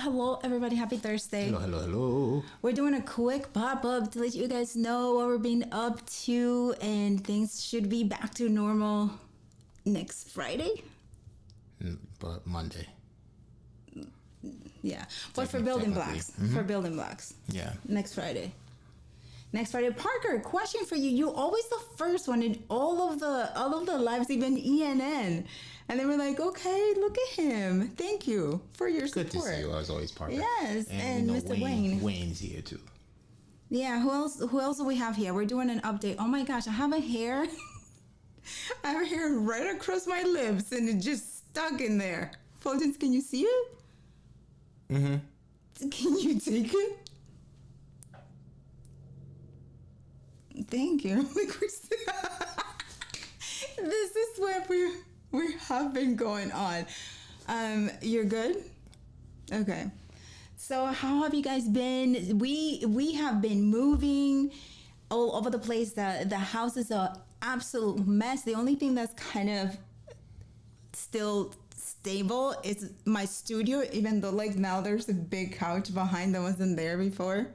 hello, everybody. Happy Thursday. Hello. We're doing a quick pop-up to let you guys know what we're being up to, and things should be back to normal next Friday. But Monday. Yeah, but for building blocks. Mm-hmm. For building blocks. Yeah. Next Friday. Parker, question for you. You're always the first one in all of the lives, even ENN. And then we're like, okay, look at him. Thank you for your support. Good to see you as always, Parker. Yes, and Mr. Wayne. Wayne's here too. Yeah, who else do we have here? We're doing an update. Oh my gosh, I have a hair. I have a hair right across my lips and it just stuck in there. Fulgence, can you see it? Mm-hmm. Can you take it? Thank you. This is what we have been going on. You're good? Okay. So how have you guys been? We have been moving all over the place. The house is an absolute mess. The only thing that's kind of still stable is my studio, even though like now there's a big couch behind that wasn't there before.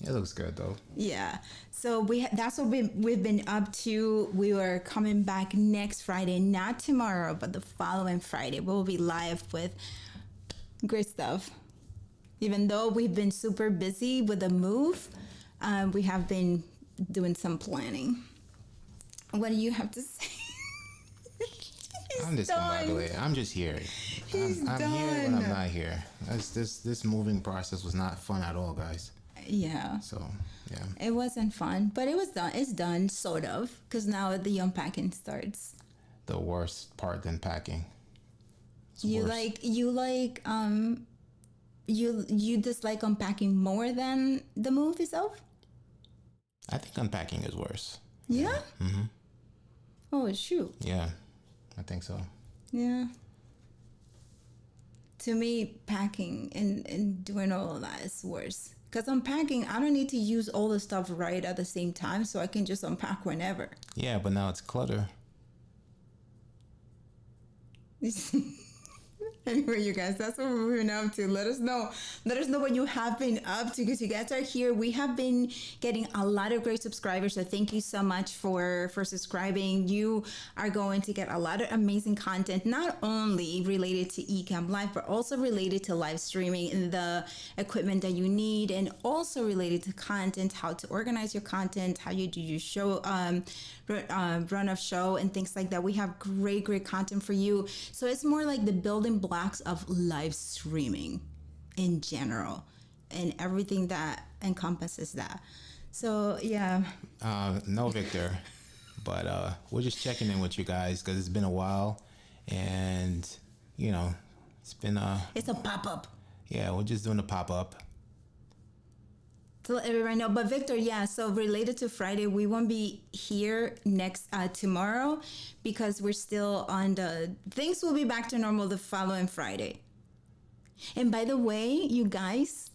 It looks good though. Yeah. So that's what we've been up to. We were coming back next Friday, not tomorrow, but the following Friday. We'll be live with great stuff. Even though we've been super busy with the move, we have been doing some planning. What do you have to say? I'm just discombobulated. I'm just here. I'm here when I'm not here. This moving process was not fun at all, guys. Yeah. So, yeah. It wasn't fun, but it was done. It's done, sort of, because now the unpacking starts. The worst part than packing. You dislike unpacking more than the move itself? I think unpacking is worse. Yeah? Mm-hmm. Oh, shoot. Yeah, I think so. Yeah. To me, packing and doing all of that is worse. Because unpacking, I don't need to use all the stuff right at the same time, so I can just unpack whenever. Yeah, but now it's clutter. Anyway, you guys, that's what we've been up to. Let us know what you have been up to, because you guys are here. We have been getting a lot of great subscribers, so thank you so much for subscribing. You are going to get a lot of amazing content, not only related to Ecamm Live, but also related to live streaming and the equipment that you need, and also related to content, how to organize your content, how you do your show, run of show, and things like that. We have great content for you. So it's more like the building blocks of live streaming in general and everything that encompasses that. So yeah. No, Victor, but we're just checking in with you guys because it's been a while, and it's been it's a pop-up. Yeah, we're just doing a pop-up to let everybody know. But Victor, yeah, so related to Friday, we won't be here next tomorrow because we're still on things will be back to normal the following Friday. And by the way, you guys,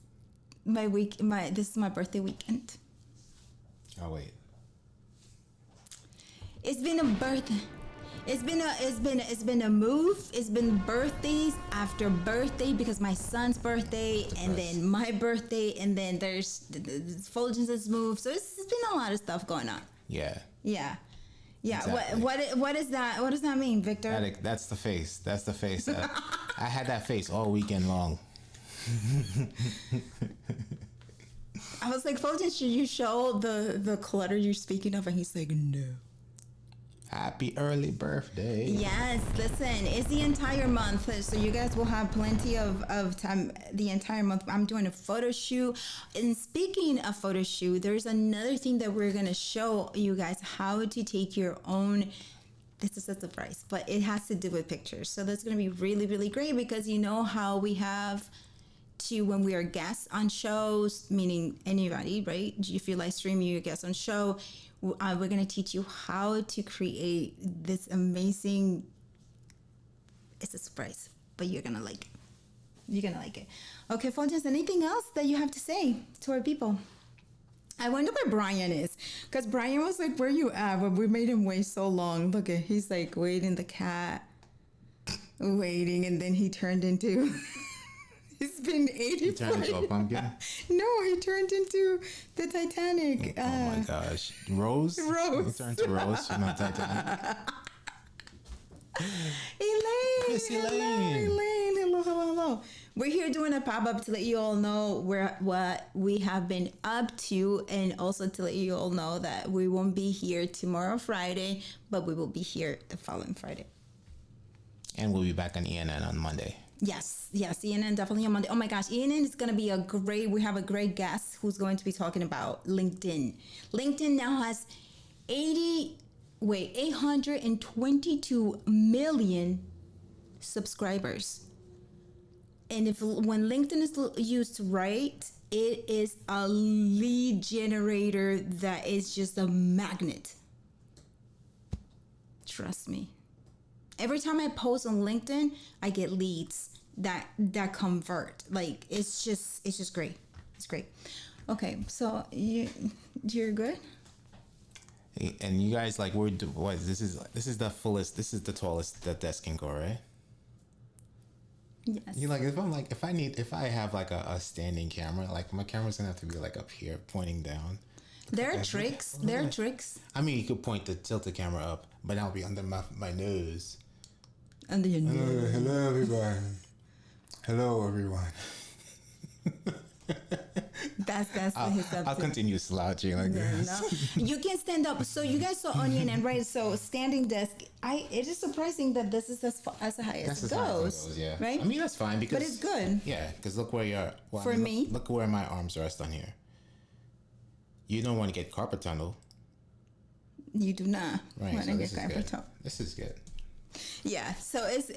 this is my birthday weekend. Oh wait. It's been a birthday. It's been a move. It's been birthdays after birthday, because my son's birthday and then my birthday, and then there's Fulgence's move. So it's been a lot of stuff going on. Yeah. Exactly. What is that? What does that mean, Victor? That's the face. That's the face. I had that face all weekend long. I was like, Fulgence, should you show the clutter you're speaking of? And he's like, no. Happy early birthday. Yes, listen, it's the entire month, so you guys will have plenty of time the entire month. I'm doing a photo shoot. And speaking of photo shoot, there's another thing that we're going to show you guys, how to take your own. This is a surprise, but it has to do with pictures. So that's going to be really great, because you know how we have to, when we are guests on shows, meaning anybody, right? If you live stream, you're a guest on show. We're going to teach you how to create this amazing, it's a surprise, but you're going to like it. You're going to like it. Okay, Fulgence, anything else that you have to say to our people? I wonder where Brian is, because Brian was like, where you at? But we made him wait so long. Look at, he's like waiting, the cat, waiting, and then he turned into... He's been 80. Turn into a pumpkin. No, he turned into the Titanic. Oh my gosh, Rose. Rose. He turned to Rose. She's not Titanic. Elaine. Miss Hello, Elaine. Elaine. Hello, hello, hello. We're here doing a pop-up to let you all know what we have been up to, and also to let you all know that we won't be here tomorrow, Friday, but we will be here the following Friday. And we'll be back on ENN on Monday. Yes, ENN definitely on Monday. Oh my gosh, ENN is going to be we have a great guest who's going to be talking about LinkedIn. LinkedIn now has 822 million subscribers. And when LinkedIn is used right, it is a lead generator that is just a magnet. Trust me. Every time I post on LinkedIn, I get leads that convert. Like it's just great. It's great. Okay, so you're good. And you guys like what? This is the fullest. This is the tallest that desk can go, right? Yes. You like if I have like a standing camera, like my camera's gonna have to be like up here pointing down. There are tricks. There are tricks. I mean, you could tilt the camera up, but that'll be under my nose. Under your nose. Hello, everyone. Hello, everyone. That's I'll continue slouching like this. No. You can stand up. So you guys saw Onion and right. So standing desk. It is surprising that this is as high as That's it as high as goes. Yeah. Right. I mean, that's fine because. But it's good. Yeah, because look where you're. Well, For me. Look where my arms rest on here. You don't want to get carpal tunnel. You do not Right. want So to this get is carpal good. tunnel. This is good. Yeah, so it's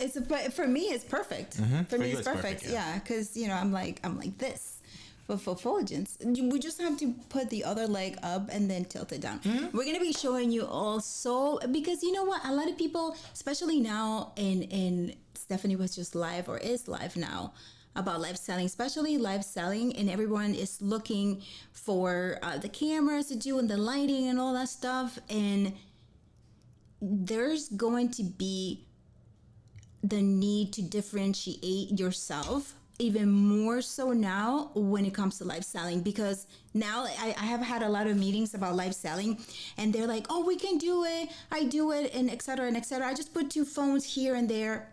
for me it's perfect. For me you, it's it's perfect. perfect, Yeah, because I'm like this. For fulgence, we just have to put the other leg up and then tilt it down. We're gonna be showing you also because you know what, a lot of people, especially now, and Stephanie was just live or is live now about live selling, especially live selling, and everyone is looking for the cameras to do and the lighting and all that stuff, and there's going to be the need to differentiate yourself even more so now when it comes to live selling, because now I have had a lot of meetings about live selling and they're like, oh, we can do it, I do it, and et cetera and et cetera. I just put 2 phones here and there.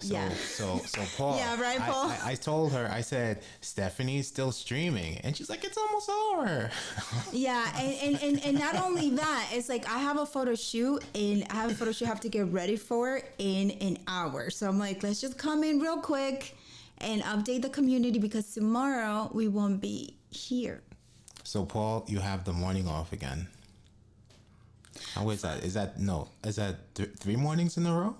So Paul. Yeah, right, Paul? I told her, I said, Stephanie's still streaming. And she's like, it's almost over. Yeah, and not only that, it's like I have a photo shoot and I have to get ready for in an hour. So I'm like, let's just come in real quick and update the community because tomorrow we won't be here. So Paul, you have the morning off again. How is that? Is that 3 mornings in a row?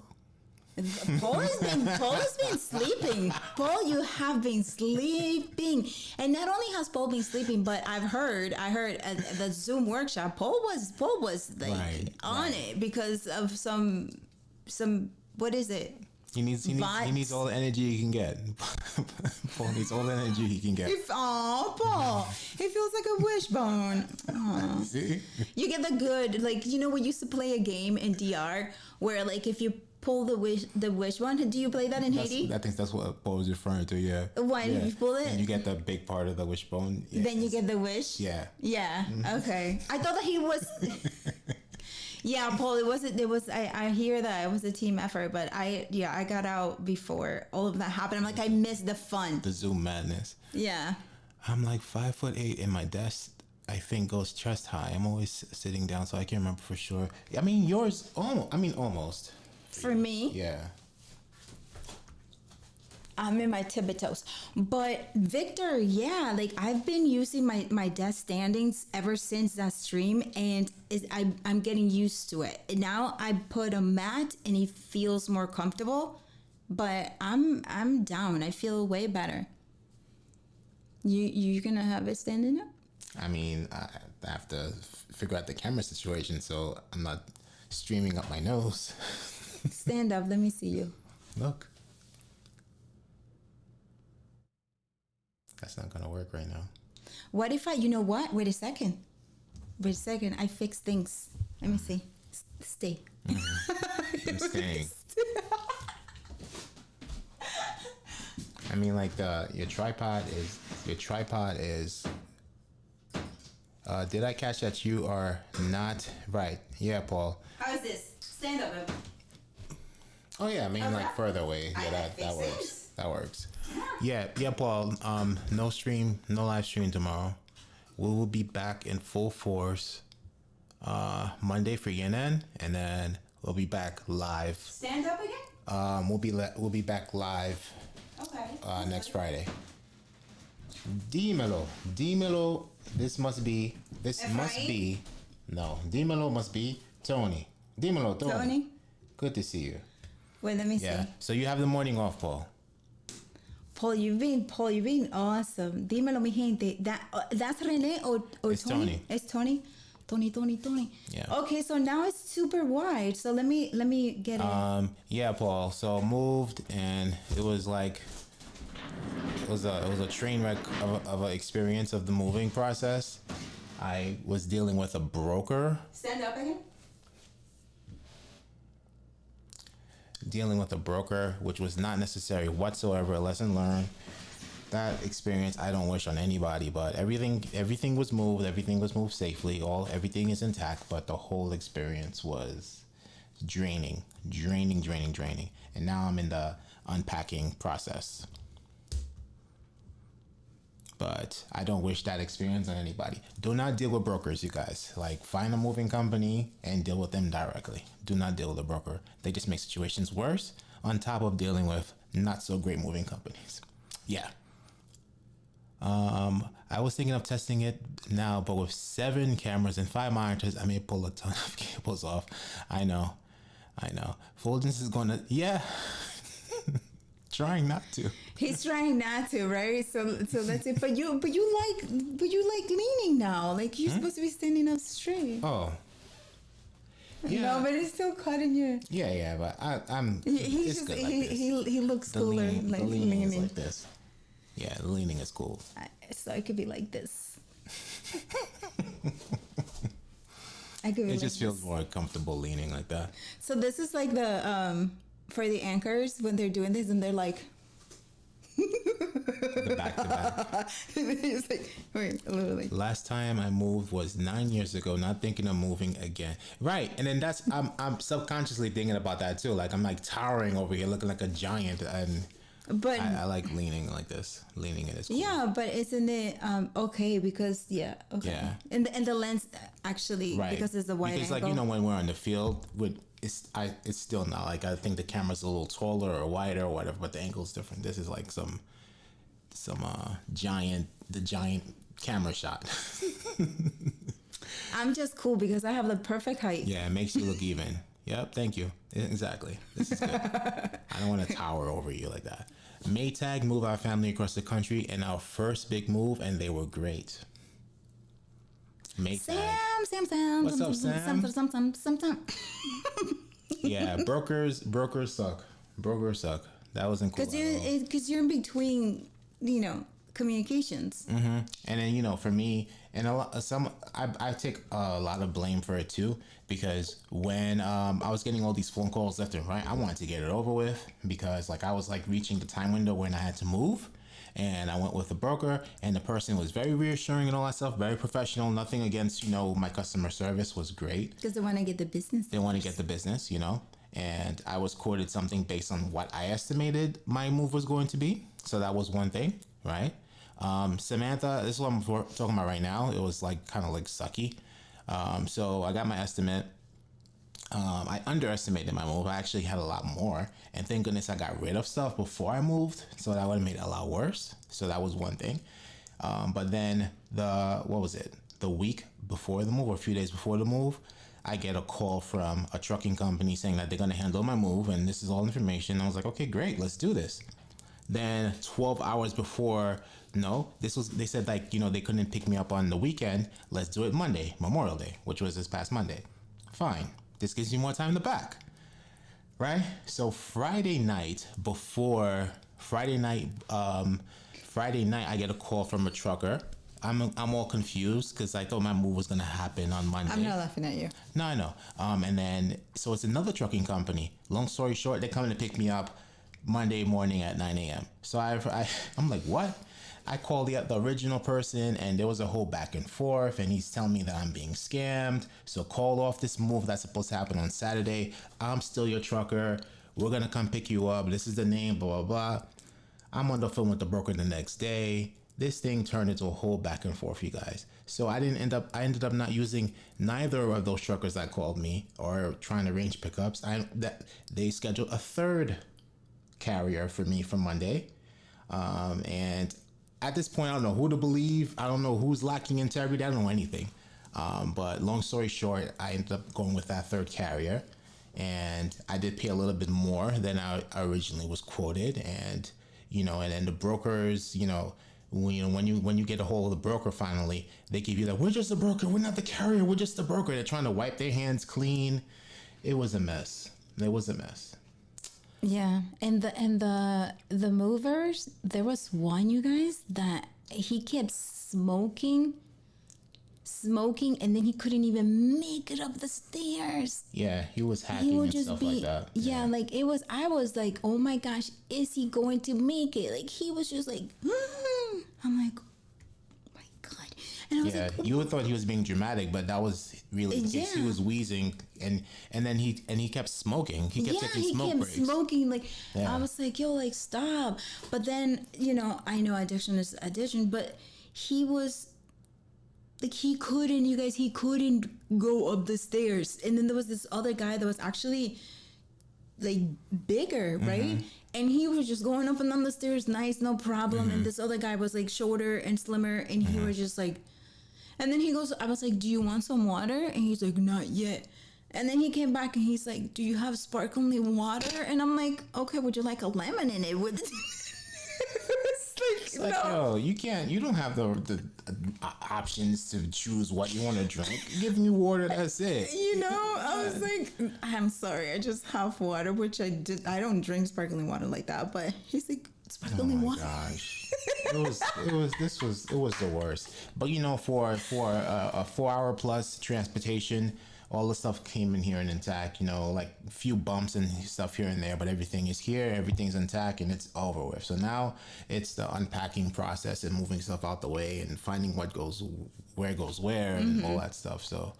Paul has been sleeping. Paul, you have been sleeping, and not only has Paul been sleeping, but I heard at the Zoom workshop, Paul was like on it because of some what is it? He needs all the energy he can get. Paul needs all the energy he can get. Paul, it feels like a wishbone. Aw. See? You get the good, like we used to play a game in DR where like if you pull the wish one. Do you play that in Haiti? I think that's what Paul was referring to. Yeah. When you pull it, and you get the big part of the wishbone. Yeah. Then you get the wish. Yeah. Yeah. Okay. I thought that he was. Yeah, Paul. It was. I hear that it was a team effort, but I got out before all of that happened. I'm like, I missed the fun. The Zoom madness. Yeah. I'm like 5'8" and my desk I think goes chest high. I'm always sitting down, so I can't remember for sure. I mean, yours almost. For me, yeah, I'm in my tippy toes. But Victor, yeah, like I've been using my desk standings ever since that stream, and I'm getting used to it. And now I put a mat, and it feels more comfortable. But I'm down. I feel way better. You gonna have it standing up? I mean, I have to figure out the camera situation, so I'm not streaming up my nose. Stand up. Let me see you. Look. That's not gonna work right now. What if you know what? Wait a second. I fix things. Let me see. Stay. I'm staying. I mean, like your tripod is. Did I catch that you are not right? Yeah, Paul. How is this? Stand up. Oh yeah, I mean Okay. like further away. Yeah, that fix works. this. That works. Yeah, Paul. No stream, no live stream tomorrow. We will be back in full force Monday for Yenan, and then we'll be back live. Stand up again? We'll be back live Okay. next Friday. Dímelo. This must be. No. Dímelo must be Tony. Dímelo, Tony. Tony? Good to see you. Wait, let me Yeah. see. So you have the morning off, Paul. Paul, you've been awesome. Dímelo, mi gente. That's Rene or It's Tony. It's Tony. Tony. Yeah. Okay, so now it's super wide. So let me get it. Yeah, Paul. So moved, and it was like it was a train wreck of an experience of the moving process. I was dealing with a broker, Stand up again. which was not necessary whatsoever. A lesson learned. That experience I don't wish on anybody, but everything was moved. Everything was moved safely. Everything is intact, but the whole experience was draining. And now I'm in the unpacking process. But I don't wish that experience on anybody. Do not deal with brokers, you guys. Like, find a moving company and deal with them directly. Do not deal with a broker. They just make situations worse on top of dealing with not so great moving companies. Yeah. I was thinking of testing it now, but with 7 cameras and 5 monitors, I may pull a ton of cables off. I know. Fulgence is gonna, yeah. Trying not to. He's trying not to, right? So that's it. But you like leaning now. Like you're supposed to be standing up straight. Oh. Yeah. No, but it's still caught in your. Yeah, but I'm. He's It's just, good like this. he looks The cooler, leaning, like the leaning is leaning. like this. Yeah, the leaning is cool. So I could be like this. I could be It like just feels this. more comfortable leaning like that. So this is like the for the anchors when they're doing this and they're like. The back to back. It's like wait, literally. Last time I moved was 9 years ago. Not thinking of moving again. Right, and then I'm subconsciously thinking about that too. Like I'm like towering over here, looking like a giant, and But I like leaning like this. Leaning it is cool. yeah, but isn't it okay because okay. Yeah. And the lens actually Right. because it's a wide because angle. like when we're on the field it's still not like I think the camera's a little taller or wider or whatever, but the angle's different. This is like some giant camera shot. I'm just cool because I have the perfect height. Yeah, it makes you look even. Yep, thank you. Exactly. This is good. I don't want to tower over you like that. Maytag moved our family across the country in our first big move, and they were great. Maytag. Sam. What's up, Sam? Some. Yeah, brokers suck. Brokers suck. That wasn't cool. Because you're in between, communications. And then for me, and I take a lot of blame for it too, because when I was getting all these phone calls left and right, I wanted to get it over with because like I was like reaching the time window when I had to move, and I went with a broker, and the person was very reassuring and all that stuff, very professional. Nothing against my customer service was great. Because they want to get the business. They want to get the business, and I was quoted something based on what I estimated my move was going to be. So that was one thing, right? Samantha, this is what I'm talking about right now. It was like kind of like sucky. So I got my estimate. I underestimated my move. I actually had a lot more, and thank goodness I got rid of stuff before I moved, so that would have made it a lot worse. So that was one thing. But then the week before the move, or a few days before the move, I get a call from a trucking company saying that they're going to handle my move, and this is all information. I was like, okay, great, let's do this. Then 12 hours before, they said like, they couldn't pick me up on the weekend. Let's do it Monday, Memorial Day, which was this past Monday. Fine. This gives me more time in the back. Right? So Friday night, I get a call from a trucker. I'm all confused because I thought my move was gonna happen on Monday. I'm not laughing at you. No, I know. And then so it's another trucking company. Long story short, they're coming to pick me up Monday morning at 9 a.m. So I'm like, what? I called the original person, and there was a whole back and forth, and he's telling me that I'm being scammed. So call off this move that's supposed to happen on Saturday. I'm still your trucker. We're going to come pick you up. This is the name, blah, blah, blah. I'm on the phone with the broker the next day. This thing turned into a whole back and forth, you guys. So I ended up not using neither of those truckers that called me or trying to arrange pickups. They scheduled a third carrier for me for Monday. And at this point, I don't know who to believe. I don't know who's lacking integrity. I don't know anything. But long story short, I ended up going with that third carrier, and I did pay a little bit more than I originally was quoted. And and then the brokers, when you get a hold of the broker, finally they give you that, we're just a broker, we're not the carrier, we're just the broker. They're trying to wipe their hands clean. It was a mess. Yeah, and the movers, there was one, you guys, that he kept smoking, and then he couldn't even make it up the stairs. Yeah, he was hacking and stuff like that. Yeah, like I was like, oh my gosh, is he going to make it? Like he was just like, I'm like, oh my god. And I was like, you would thought he was being dramatic, but that was really the case. He was wheezing, and then he kept smoking. He kept taking smoke breaks. Smoking. Like I was like, yo, like stop. But then I know addiction is addiction, but he was like, he couldn't go up the stairs. And then there was this other guy that was actually like bigger, right? And he was just going up and down the stairs, nice, no problem. And this other guy was like shorter and slimmer, and he was just like, and then he goes, I was like, do you want some water? And he's like, not yet. And then he came back and he's like, do you have sparkling water? And I'm like, okay, would you like a lemon in it? With It's like, no, you don't have the options to choose what you want to drink. Give me water, that's it. I was like, I'm sorry, I just have water, which I don't drink sparkling water like that. But he's like, sparkling water. Gosh. It was the worst. But for a 4-hour plus transportation, all the stuff came in here and intact, like a few bumps and stuff here and there, but everything is here, everything's intact, and it's over with. So now it's the unpacking process and moving stuff out the way and finding what goes where and all that stuff. So,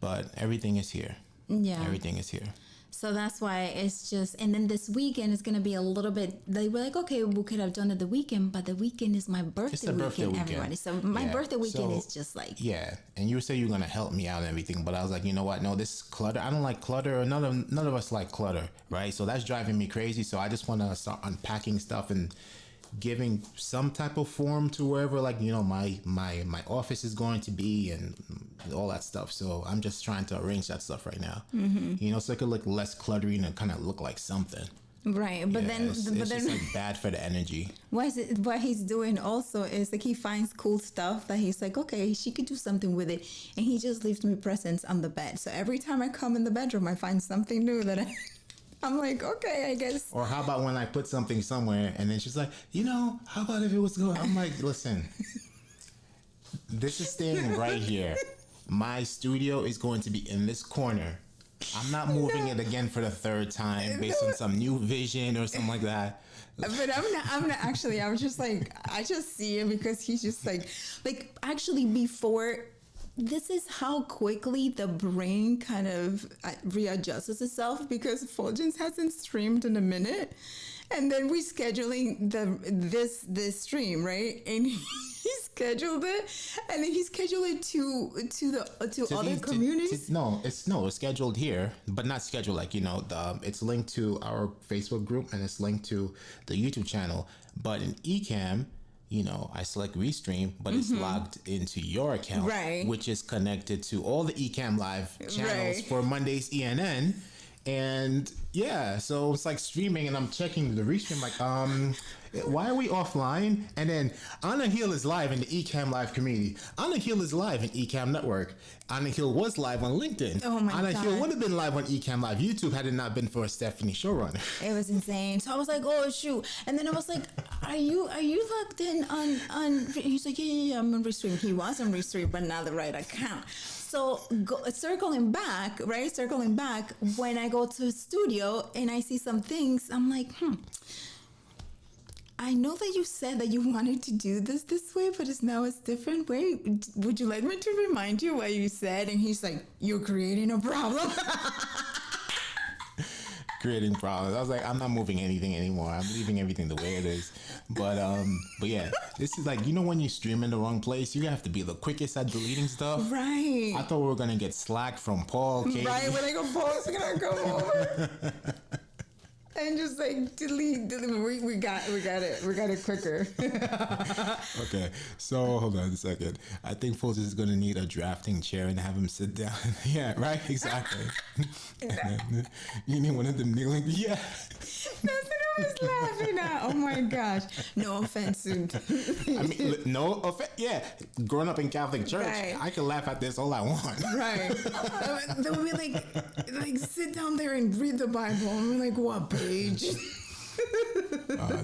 but everything is here. Yeah. Everything is here. So that's why it's just, and then this weekend is going to be a little bit, they were like, okay, we could have done it the weekend, but the weekend is my birthday weekend, everybody. So my birthday weekend is just like. Yeah. And you say you're going to help me out and everything, but I was like, you know what? No, this clutter, I don't like clutter. None of us like clutter, right? So that's driving me crazy. So I just want to start unpacking stuff and giving some type of form to wherever, like, my office is going to be and all that stuff. So I'm just trying to arrange that stuff right now, so it could look less cluttery and kind of look like something. Right, but then it's just like bad for the energy. What he's doing also is like he finds cool stuff that he's like, okay, she could do something with it, and he just leaves me presents on the bed. So every time I come in the bedroom, I find something new that I'm like, okay, I guess. Or how about when I put something somewhere and then she's like, how about if it was going? I'm like, listen, this is staying right here. My studio is going to be in this corner. I'm not moving it again for the third time based on some new vision or something like that. But I'm not actually, I was just like, I just see it because he's just like actually before. This is how quickly the brain kind of readjusts itself, because Fulgence hasn't streamed in a minute, and then we're scheduling this stream, right? And he scheduled it, and then he scheduled it to other communities. It's scheduled here, but not scheduled like it's linked to our Facebook group and it's linked to the YouTube channel. But in Ecamm, I select Restream, but it's logged into your account, right, which is connected to all the Ecamm Live channels for Monday's ENN. And yeah, so it's like streaming, and I'm checking the Restream, like, Why are we offline? And then Anna Hill is live in the Ecamm Live community. Anna Hill is live in Ecamm Network. Anna Hill was live on LinkedIn. Oh my Anna Hill God. would have been live on Ecamm Live YouTube had it not been for Stephanie Showrunner. It was insane. So I was like, oh shoot. And then I was like, are you logged in on he's like, yeah, I'm on Restream. He was on Restream, but not the right account. So circling back, when I go to the studio and I see some things, I'm like, I know that you said that you wanted to do this way, but it's different. Wait, would you like me to remind you what you said? And he's like, you're creating a problem. Creating problems. I was like, I'm not moving anything anymore. I'm leaving everything the way it is. But yeah, this is like, when you stream in the wrong place, you have to be the quickest at deleting stuff. Right. I thought we were gonna get slack from Paul. Katie. Right, when I go post, I'm gonna come over and just like delete. We got it quicker. Okay, so hold on a second. I think Foles is gonna need a drafting chair and have him sit down. Yeah, right, exactly. You need one of them kneeling. Yeah. That's what I was laughing at. Oh my gosh. No offense. I mean, no offense. Yeah, growing up in Catholic church, Right. I can laugh at this all I want. Right. They would be like sit down there and read the Bible. I'm like, what page?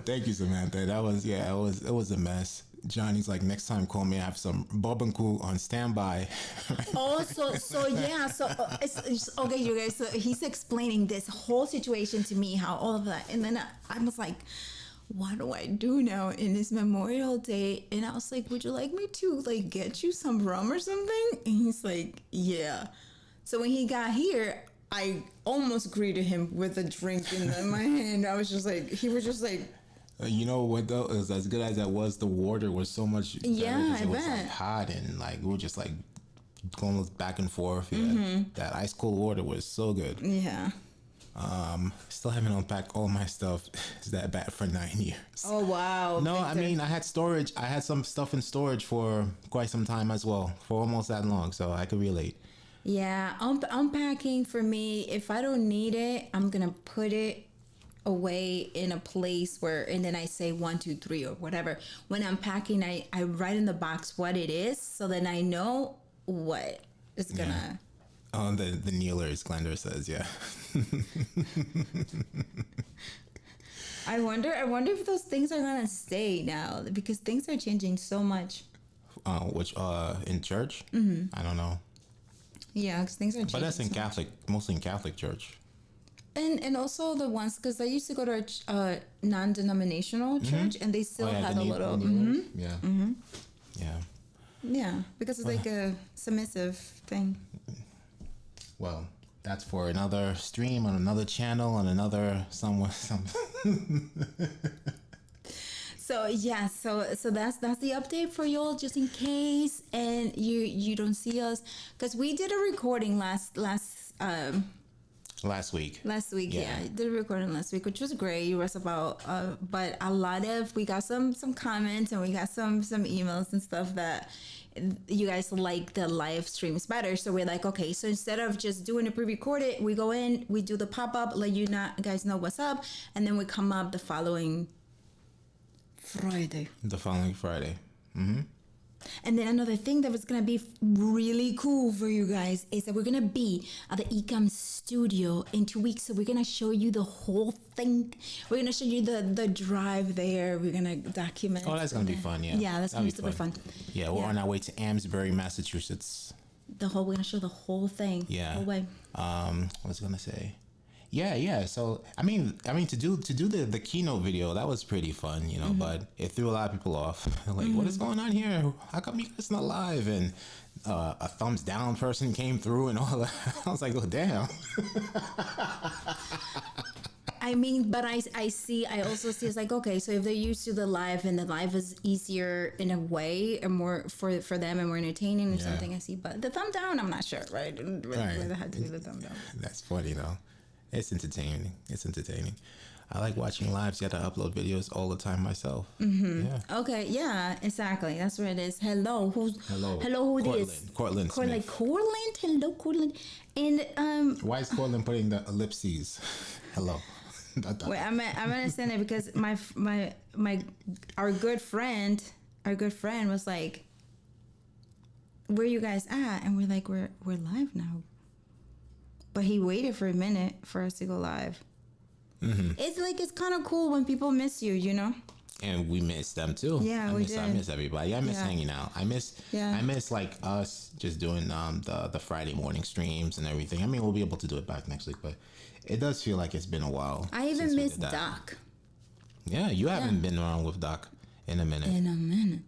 Thank you, Samantha. It was a mess. Johnny's like, next time call me. I have some Bobanku on standby. Oh, so it's okay, you guys. So he's explaining this whole situation to me, how all of that, and then I was like, what do I do now in this Memorial Day? And I was like, would you like me to like get you some rum or something? And he's like, yeah. So when he got here, I almost greeted him with a drink in my hand. I was just like, he was just like. You know what though? Is as good as that was, the water was so much better. Yeah, I it was bet. like hot and like we were just like going back and forth. Yeah, Mm-hmm. that ice cold water was so good. Yeah. Still haven't unpacked all my stuff. It's that bad for 9 years. Oh wow. No, I Victor. mean I had storage. I had some stuff in storage for quite some time as well, for almost that long. So I could relate. Yeah, unpacking for me, if I don't need it, I'm gonna put it away in a place where, and then I say 1, 2, 3 or whatever. When I'm packing, I write in the box what it is, so then I know what is gonna. Oh, the kneelers, Glenda says, yeah. I wonder if those things are gonna stay now, because things are changing so much. Which in church? I don't know. Yeah, because things are changing. But that's in so much. Catholic, mostly in Catholic church. And also the ones, because I used to go to a non-denominational church, and they still had a little. Yeah. Yeah. Yeah, because it's like a submissive thing. Well, that's for another stream on another channel on another somewhere. So yeah, so that's the update for y'all, just in case, and you don't see us, because we did a recording last week. Yeah, did a recording last week, which was great. It was about but a lot of, we got some comments, and we got some emails and stuff that you guys like the live streams better. So we're like, okay, so instead of just doing a pre-recorded, we go in, we do the pop-up, let you guys know what's up, and then we come up the following Friday. The following Friday. And then another thing that was gonna be really cool for you guys is that we're gonna be at the Ecamm studio in 2 weeks. So we're gonna show you the whole thing. We're gonna show you the drive there. We're gonna document. Oh, that's gonna be fun. Yeah. Yeah, that's gonna be That'll super fun. Yeah, we're Yeah. on our way to Amesbury, Massachusetts. We're gonna show the whole thing. Yeah. Whole way. What was I gonna say? Yeah. So I mean, to do the keynote video, that was pretty fun, But it threw a lot of people off. Like, what is going on here? How come you guys not live? And a thumbs down person came through and all that. I was like, oh damn. I mean, but I also see it's like, okay, so if they're used to the live, and the live is easier in a way and more for them and more entertaining or Yeah. something, I see. But the thumb down, I'm not sure, right? Whether I had to do the thumb down. That's funny though. It's entertaining. I like watching lives. You got to upload videos all the time myself. Yeah. Okay, yeah, exactly. That's where it is. Hello, who Cortland. it is? Cortland Smith. Cortland. Hello, Cortland. And Why is Cortland putting the ellipses? Hello. Wait, I'm gonna send it because our good friend was like, "Where you guys at?" And we're like, "We're live now." But he waited for a minute for us to go live. Mm-hmm. It's like it's kind of cool when people miss you, you know. And we miss them too. Yeah, we did. I miss everybody. I miss hanging out. I miss like us just doing the Friday morning streams and everything. I mean, we'll be able to do it back next week, but it does feel like it's been a while. I even miss Doc. Yeah, you haven't been around with Doc in a minute.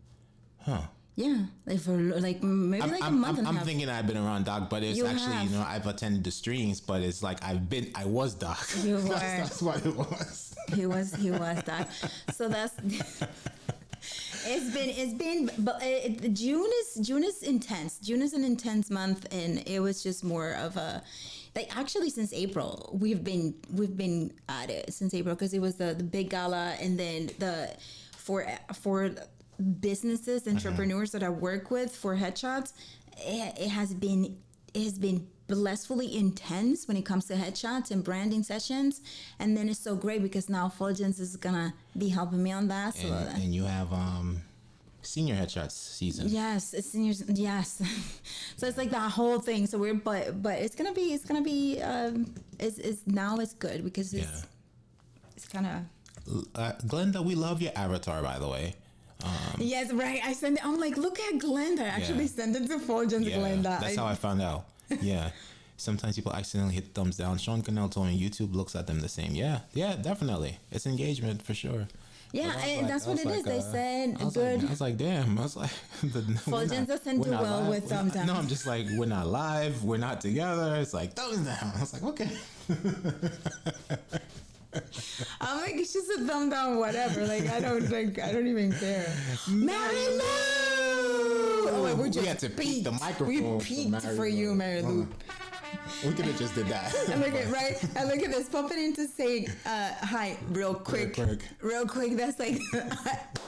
Huh. Yeah, like for like maybe like a month and a half. I'm thinking I've been around Doc, but it's You actually have. I've attended the streams, but it's like I was Doc. You were. That's what it was. He was Doc. So that's it's been but June is intense. June is an intense month, and it was just more of a like actually since April we've been at it since April because it was the big gala, and then the for businesses, entrepreneurs that I work with for headshots, it has been blissfully intense when it comes to headshots and branding sessions. And then it's so great because now Fulgence is gonna be helping me on that. So and you have senior headshots season. Yes, it's seniors. Yes, so it's like that whole thing. So we're but it's gonna be it's now it's good because it's kind of Glenda, we love your avatar, by the way. Yes, right. I sent it. I'm like, look at Glenda. I actually sent it to Fulgence, Glenda. That's how I found out. Yeah. Sometimes people accidentally hit thumbs down. Sean Cannell told me YouTube looks at them the same. Yeah, definitely. It's engagement for sure. Yeah, and that's what it is. They said good. I was like, damn. I was like, Fulgence doesn't do well with thumbs down. No, I'm just like, we're not live. We're not together. It's like, thumbs down. I was like, okay. I'm like, it's just a thumb down, whatever. Like, I don't even care. Mary Lou! Oh, wait, we had to peek the microphone. We peeked for you, Mary Lou. We could have just did that. And look at look at this. Pump it into saying hi real quick. Real quick. That's like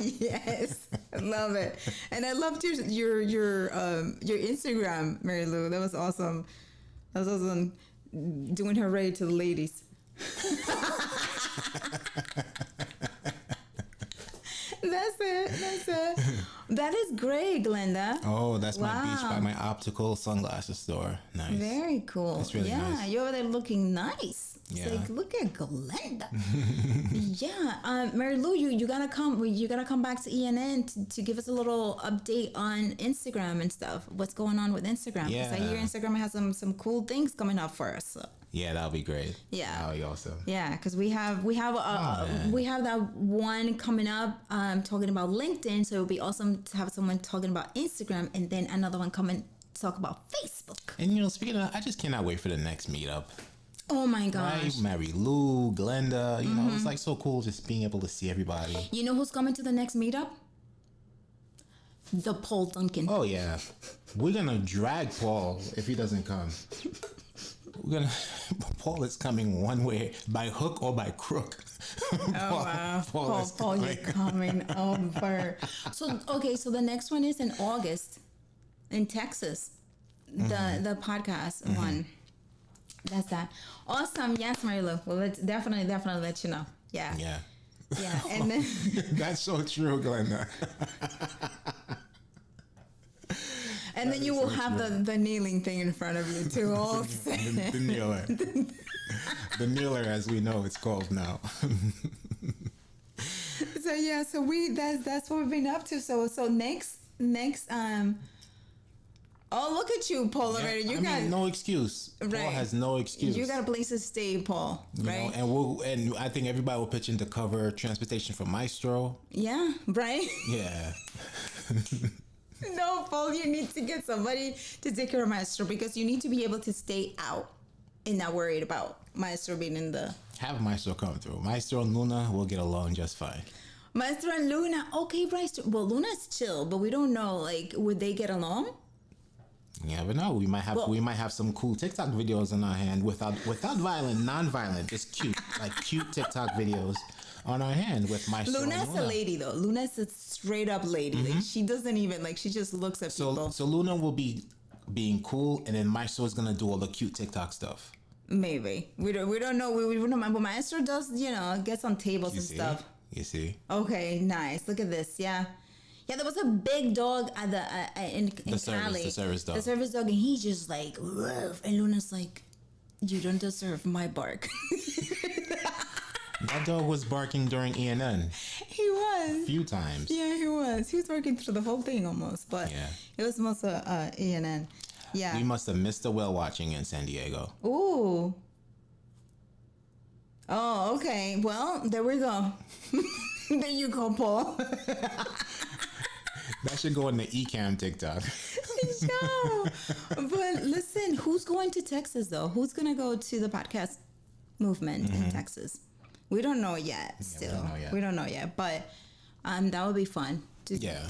yes. I love it. And I loved your Instagram, Mary Lou. That was awesome. That was awesome. Doing her ready to the ladies. That's it. That is great, Glenda. Oh, that's my beach by my optical sunglasses store. Nice. Very cool. That's really nice. You're over there looking nice. Yeah. It's like, look at Glenda. Yeah. Mary Lou, you gotta come. You gotta come back to ENN to give us a little update on Instagram and stuff. What's going on with Instagram? Because I hear Instagram has some cool things coming up for us. So. Yeah, that'll be great. Yeah, that'll be awesome. Yeah, because we have that one coming up talking about LinkedIn, so it would be awesome to have someone talking about Instagram, and then another one coming to talk about Facebook. And speaking of, I just cannot wait for the next meetup. Oh my gosh! Right? Mary Lou, Glenda, you know, it's like so cool just being able to see everybody. You know who's coming to the next meetup? The Paul Duncan. Oh yeah, we're gonna drag Paul if he doesn't come. Paul is coming one way, by hook or by crook. Wow. Paul, you're coming over. So the next one is in August in Texas. The podcast one. That's that. Awesome. Yes, Mary Lou. Well, let's definitely let you know. Yeah. Yeah. Yeah. And then that's so true, Glenda. And then you will have the kneeling thing in front of you too. the kneeler. The kneeler, as we know, it's called now. So yeah, so that's what we've been up to. So next oh, look at you, Paul already. You got no excuse. Right. Paul has no excuse. You got a place to stay, Paul. Right. You know, and I think everybody will pitch in to cover transportation for Maestro. Yeah. Right. Yeah. No, Paul, you need to get somebody to take care of Maestro because you need to be able to stay out and not worried about Maestro being in the... Have Maestro come through. Maestro and Luna will get along just fine. Maestro and Luna, okay, Maestro. Well, Luna's chill, but we don't know, like, would they get along? You never know. We might have some cool TikTok videos in our hand without violent, non-violent, just cute, like cute TikTok videos on our hand with Maestro. Luna's a lady though. Luna's a straight up lady. Mm-hmm. Like she doesn't even she just looks at people. So Luna will be being cool, and then Maestro is gonna do all the cute TikTok stuff. Maybe we don't know. We don't know. But Maestro does, gets on tables You and see? stuff. You see? Okay, nice. Look at this. Yeah. Yeah, there was a big dog at in Cali. The service dog. The service dog, and he just like, "Ruff," and Luna's like, "You don't deserve my bark." That dog was barking during ENN He was. a few times. Yeah, he was. He was working through the whole thing almost, but Yeah. it was mostly ENN. Yeah. We must have missed the whale watching in San Diego. Ooh. Oh, okay. Well, there we go. There you go, Paul. That should go on the Ecamm TikTok. No. But listen, who's going to Texas though? Who's going to go to the podcast movement in Texas? We don't know yet. Still, we don't know yet. But that would be fun. Yeah.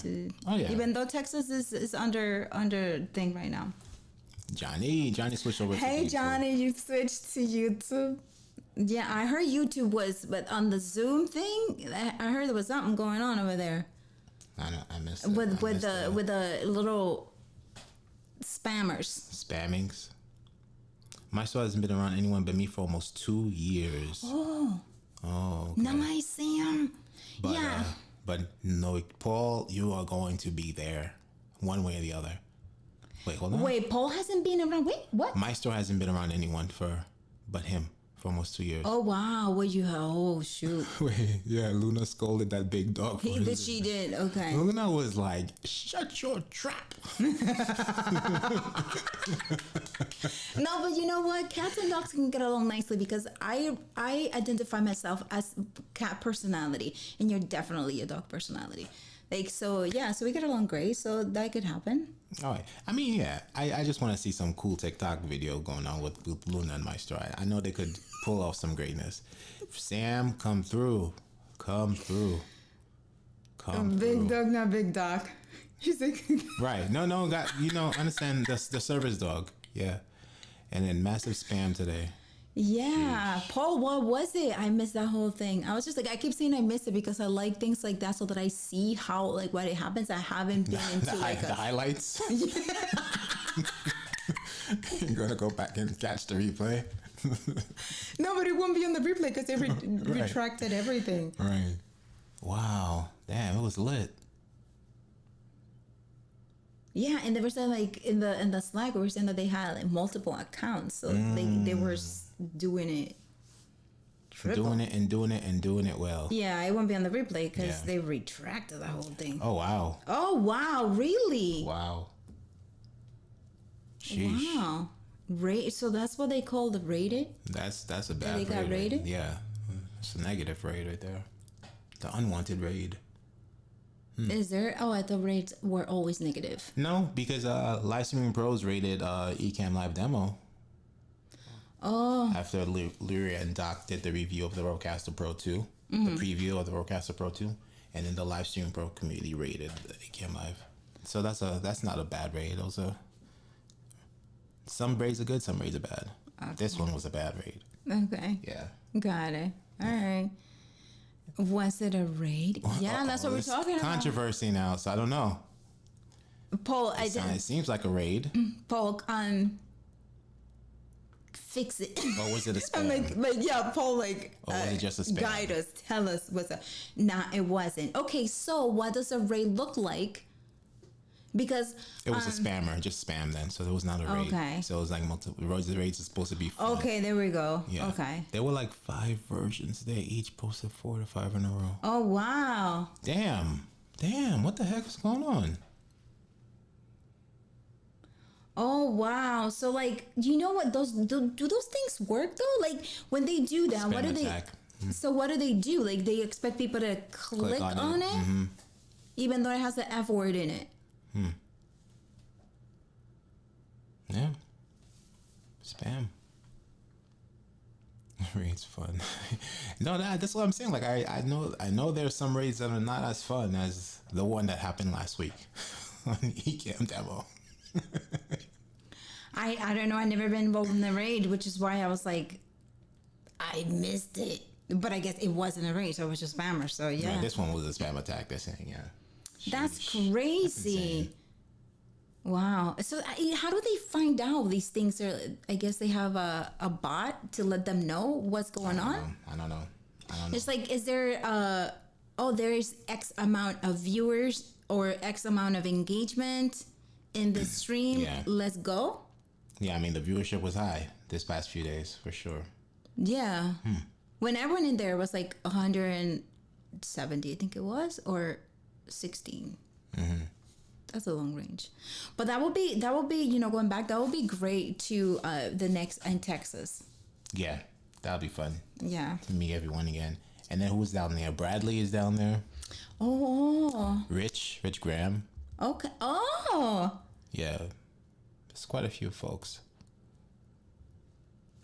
Oh yeah. Even though Texas is under thing right now. Johnny switched over. Hey to YouTube. Johnny, you switched to YouTube. Yeah, I heard YouTube was, but on the Zoom thing, I heard there was something going on over there. I missed it. With the little spammers. Spammings. My store hasn't been around anyone but me for almost 2 years. Oh. Oh. Okay. Nice, Sam. But, yeah. But no, Paul, you are going to be there, one way or the other. Wait, hold on. Wait, Paul hasn't been around. Wait, what? My store hasn't been around anyone but him for almost 2 years. Oh wow, what you have? Oh shoot. Wait, yeah, Luna scolded that big dog. She did. Okay. Luna was like, "Shut your trap." No, but you know what? Cats and dogs can get along nicely because I identify myself as cat personality, and you're definitely a dog personality. Like so, yeah. So we get along great. So that could happen. All right. I mean, yeah. I just want to see some cool TikTok video going on with Luna and my store. I know they could pull off some greatness. Sam, come through. Come through. Come Big through. dog, not big dog. He's like, Right. No, understand the service dog. Yeah. And then massive spam today. yeah, Paul, what was it? I missed that whole thing. I was just like, I keep saying I missed it because I like things like that so that I see how, like, what it happens. I haven't been into The highlights. You're going to go back and catch the replay. No, but it won't be on the replay because they retracted everything. Right. Wow. Damn, it was lit. Yeah, and they were saying like in the Slack, we were saying that they had like multiple accounts, so they were doing it. Triple. Doing it well. Yeah, it won't be on the replay because Yeah. they retracted the whole thing. Oh wow. Oh wow, really? Wow. Sheesh. Wow. So that's what they call the rated? That's a bad they got raid. raided? Yeah. It's a negative raid right there. The unwanted raid. Is there? Oh, I thought rates were always negative. No, because Live Streaming Pros rated Ecamm Live Demo Oh, after Lyria and Doc did the review of the Rodecaster Pro 2, the preview of the Rodecaster Pro 2, and then the Live Streaming Pro community rated the Ecamm Live. So that's not a bad raid. Those are some raids are good, some raids are bad. Okay. This one was a bad raid. okay. Yeah. Got it. All right. Was it a raid? Yeah, that's what we're There's talking about. Controversy now, so I don't know. Paul, It seems like a raid. Paul, fix it. Or was it a I'm spam? like, yeah, Paul, like, Or was it just a spam? guide us, tell us what's up. Nah, it wasn't. Okay, so what does a raid look like? Because It was a spammer, just spam then, so it was not a raid. Okay. So it was like multiple. The raids are supposed to be fun. okay, there we go. Yeah. Okay. There were like 5 versions. They each posted 4 to 5 in a row. Oh wow. Damn, what the heck is going on? Oh wow. So like, you know what those do those things work though? Like when they do that, what Spam do attack. So what do they do? Like they expect people to click on it, even though it has the F word in it. Yeah. Spam. Raids fun. No, that's what I'm saying. Like I know there's some raids that are not as fun as the one that happened last week on Ecamm Demo. I don't know. I never been involved in the raid, which is why I was like, I missed it. But I guess it wasn't a raid, so it was just spammer. So yeah, Yeah, this one was a spam attack. They're saying, yeah. that's Sheesh. That's insane. crazy. Wow. So how do they find out these things? Are I guess they have a bot to let them know what's going on. I don't know. It's like, is there there's X amount of viewers or X amount of engagement in the stream. Yeah. Let's go. Yeah, I mean the viewership was high this past few days for sure. Yeah. When I went in there, it was like 170, I think it was, or 16. That's a long range, but that would be going back. That would be great to the next in Texas. Yeah, that'll be fun Yeah. to meet everyone again. And then who's down there? Bradley is down there. Oh. Rich Graham. Okay. Oh. Yeah, there's quite a few folks.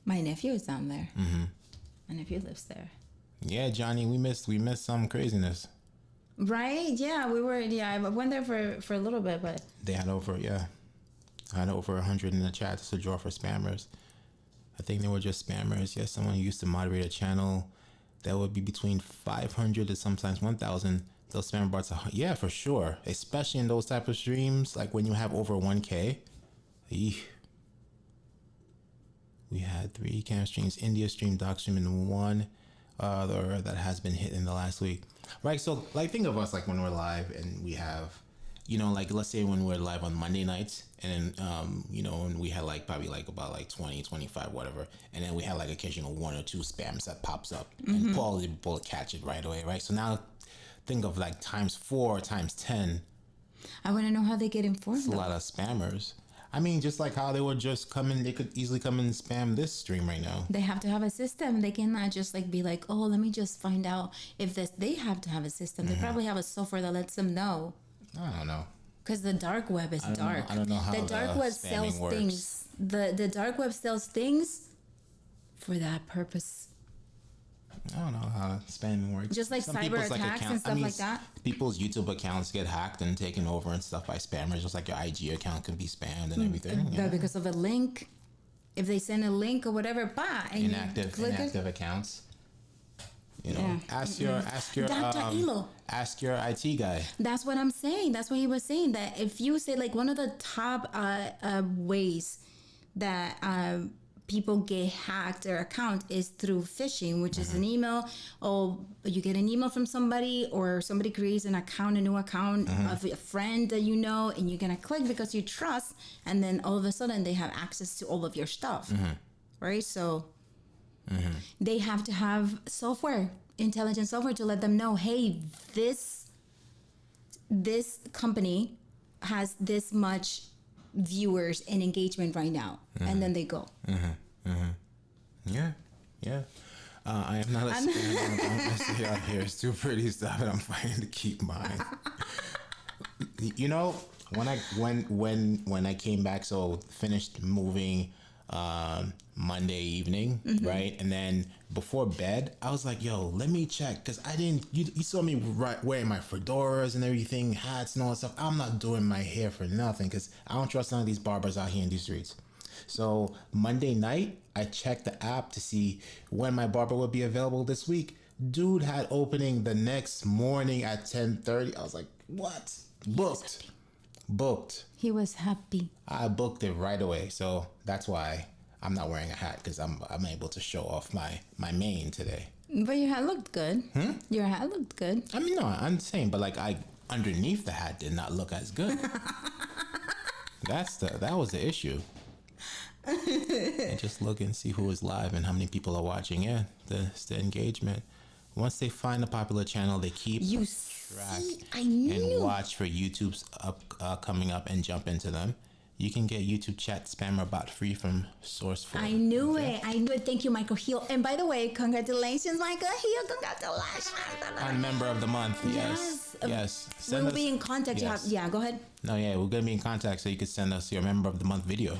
My nephew is down there. My nephew lives there. Yeah, Johnny, we missed some craziness. Right? Yeah, we were. Yeah, I went there for a little bit, but They had over 100 in the chat to draw for spammers. I think they were just spammers. Yes, someone who used to moderate a channel that would be between 500 to sometimes 1,000. Those spammer bots, yeah, for sure. Especially in those type of streams, like when you have over 1K. Eesh. We had 3 cam streams, India stream, Doc stream, and 1 other that has been hit in the last week. Right, so like think of us like when we're live and we have, like let's say when we're live on Monday nights and then, and we had like probably like about like 20, 25, whatever. And then we had like occasional 1 or 2 spams that pops up and Paul will catch it right away, right? So now think of like times 4, times 10. I want to know how they get informed. It's a lot of spammers. I mean, just like how they would just come in, they could easily come in and spam this stream right now. They have to have a system. They cannot just like be like, oh, let me just find out if this. They have to have a system. They probably have a software that lets them know. I don't know. Because the dark web is dark. I don't know how the dark web spamming sells works. things. The dark web sells things for that purpose. I don't know how spamming works. Just like cyber people's, attacks and stuff like that? People's YouTube accounts get hacked and taken over and stuff by spammers. Just like your IG account can be spammed and everything. But because of a link, if they send a link or whatever, and you click Inactive accounts. Yeah. Ask your Dr. Elo. ask your IT guy. That's what I'm saying. That's what he was saying. That if you say like one of the top ways that people get hacked their account is through phishing, which is an email. Or you get an email from somebody, or somebody creates a new account of a friend that you know, and you're gonna click because you trust, and then all of a sudden they have access to all of your stuff, right? So they have to have software, intelligent software, to let them know, hey, this company has this much viewers and engagement right now, and then they go. Yeah. I am not a spammer. Don't mess it out here. It's too pretty stuff, and I'm fighting to keep mine. When I came back, so finished moving Monday evening, right? And then before bed, I was like, yo, let me check, because I didn't, you saw me wearing my fedoras and everything, hats and all that stuff. I'm not doing my hair for nothing, because I don't trust none of these barbers out here in these streets. So Monday night, I checked the app to see when my barber would be available this week. Dude had opening the next morning at 10:30. I was like, what? Booked. He was happy. I booked it right away. So that's why I'm not wearing a hat, because I'm able to show off my mane today. But your hat looked good. Your hat looked good. I mean, no, I'm saying, but like underneath the hat did not look as good. That was the issue. And just look and see who is live and how many people are watching. Yeah, it's the engagement. Once they find a popular channel, they keep track and watch for YouTube's coming up and jump into them. You can get YouTube chat spammer bot free from Sourceful. I knew it. Thank you, Michael Hill. And by the way, congratulations, Michael Hill. Congratulations. On member of the month. Yes. We'll be in contact. Yes. Go ahead. No, yeah, we're going to be in contact, so you could send us your member of the month video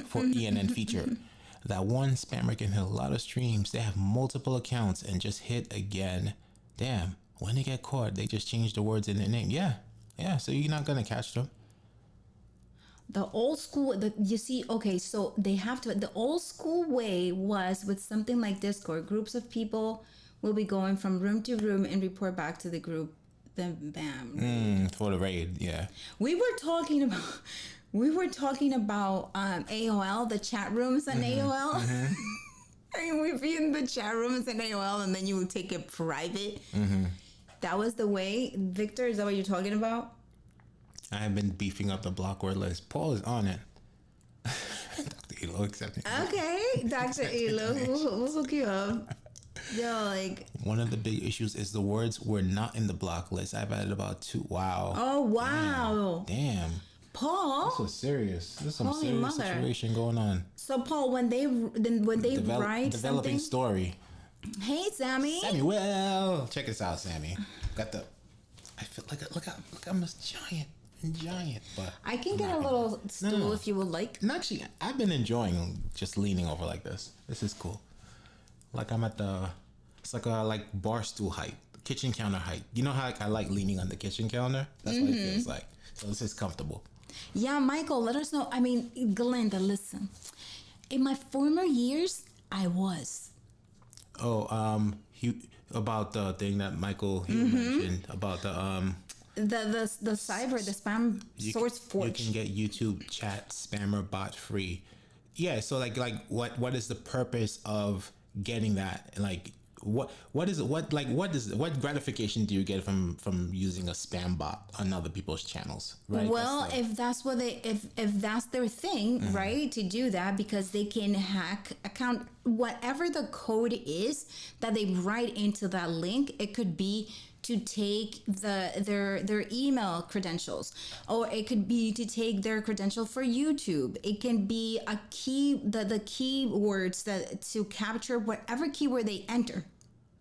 for ENN feature. That one spammer can hit a lot of streams. They have multiple accounts and just hit again. Damn, when they get caught, they just change the words in their name. Yeah, so you're not going to catch them. The old school, so they have to, the old school way was with something like Discord. Groups of people will be going from room to room and report back to the group then bam. For the raid, yeah. We were talking about AOL, the chat rooms on AOL. I mean, we'd be in the chat rooms in AOL, and then you would take it private. That was the way. Victor, is that what you're talking about? I have been beefing up the block word list. Paul is on it. Dr. Elo accepting. Okay, Dr. Elo, we'll hook you up. Yo, like, one of the big issues is the words were not in the block list. I've added about 2. Wow. oh wow, Damn. Paul. This was serious. There's some Holy serious mother. situation going on. So Paul, when they write Developing something, story. hey Sammy. Well, check this out, Sammy. Got the. I feel like look, I'm this giant, but I can get a little stool No. if you would like. and actually, I've been enjoying just leaning over like this. This is cool. Like I'm at the. It's like a bar stool height, kitchen counter height. You know how I like leaning on the kitchen counter? That's what it feels like. So this is comfortable. Yeah, Michael, let us know. I mean, Glenda, listen. In my former years, I was. Oh, about the thing that Michael mentioned about the The cyber, the spam source You forge. can get YouTube chat spammer bot free. Yeah, so like what is the purpose of getting that? Like what gratification do you get from using a spam bot on other people's channels? Right. Well, if that's what if that's their thing, right, to do that, because they can hack account, whatever the code is that they write into that link, it could be to take their email credentials, or it could be to take their credential for YouTube. It can be a key, the keywords that to capture whatever keyword they enter,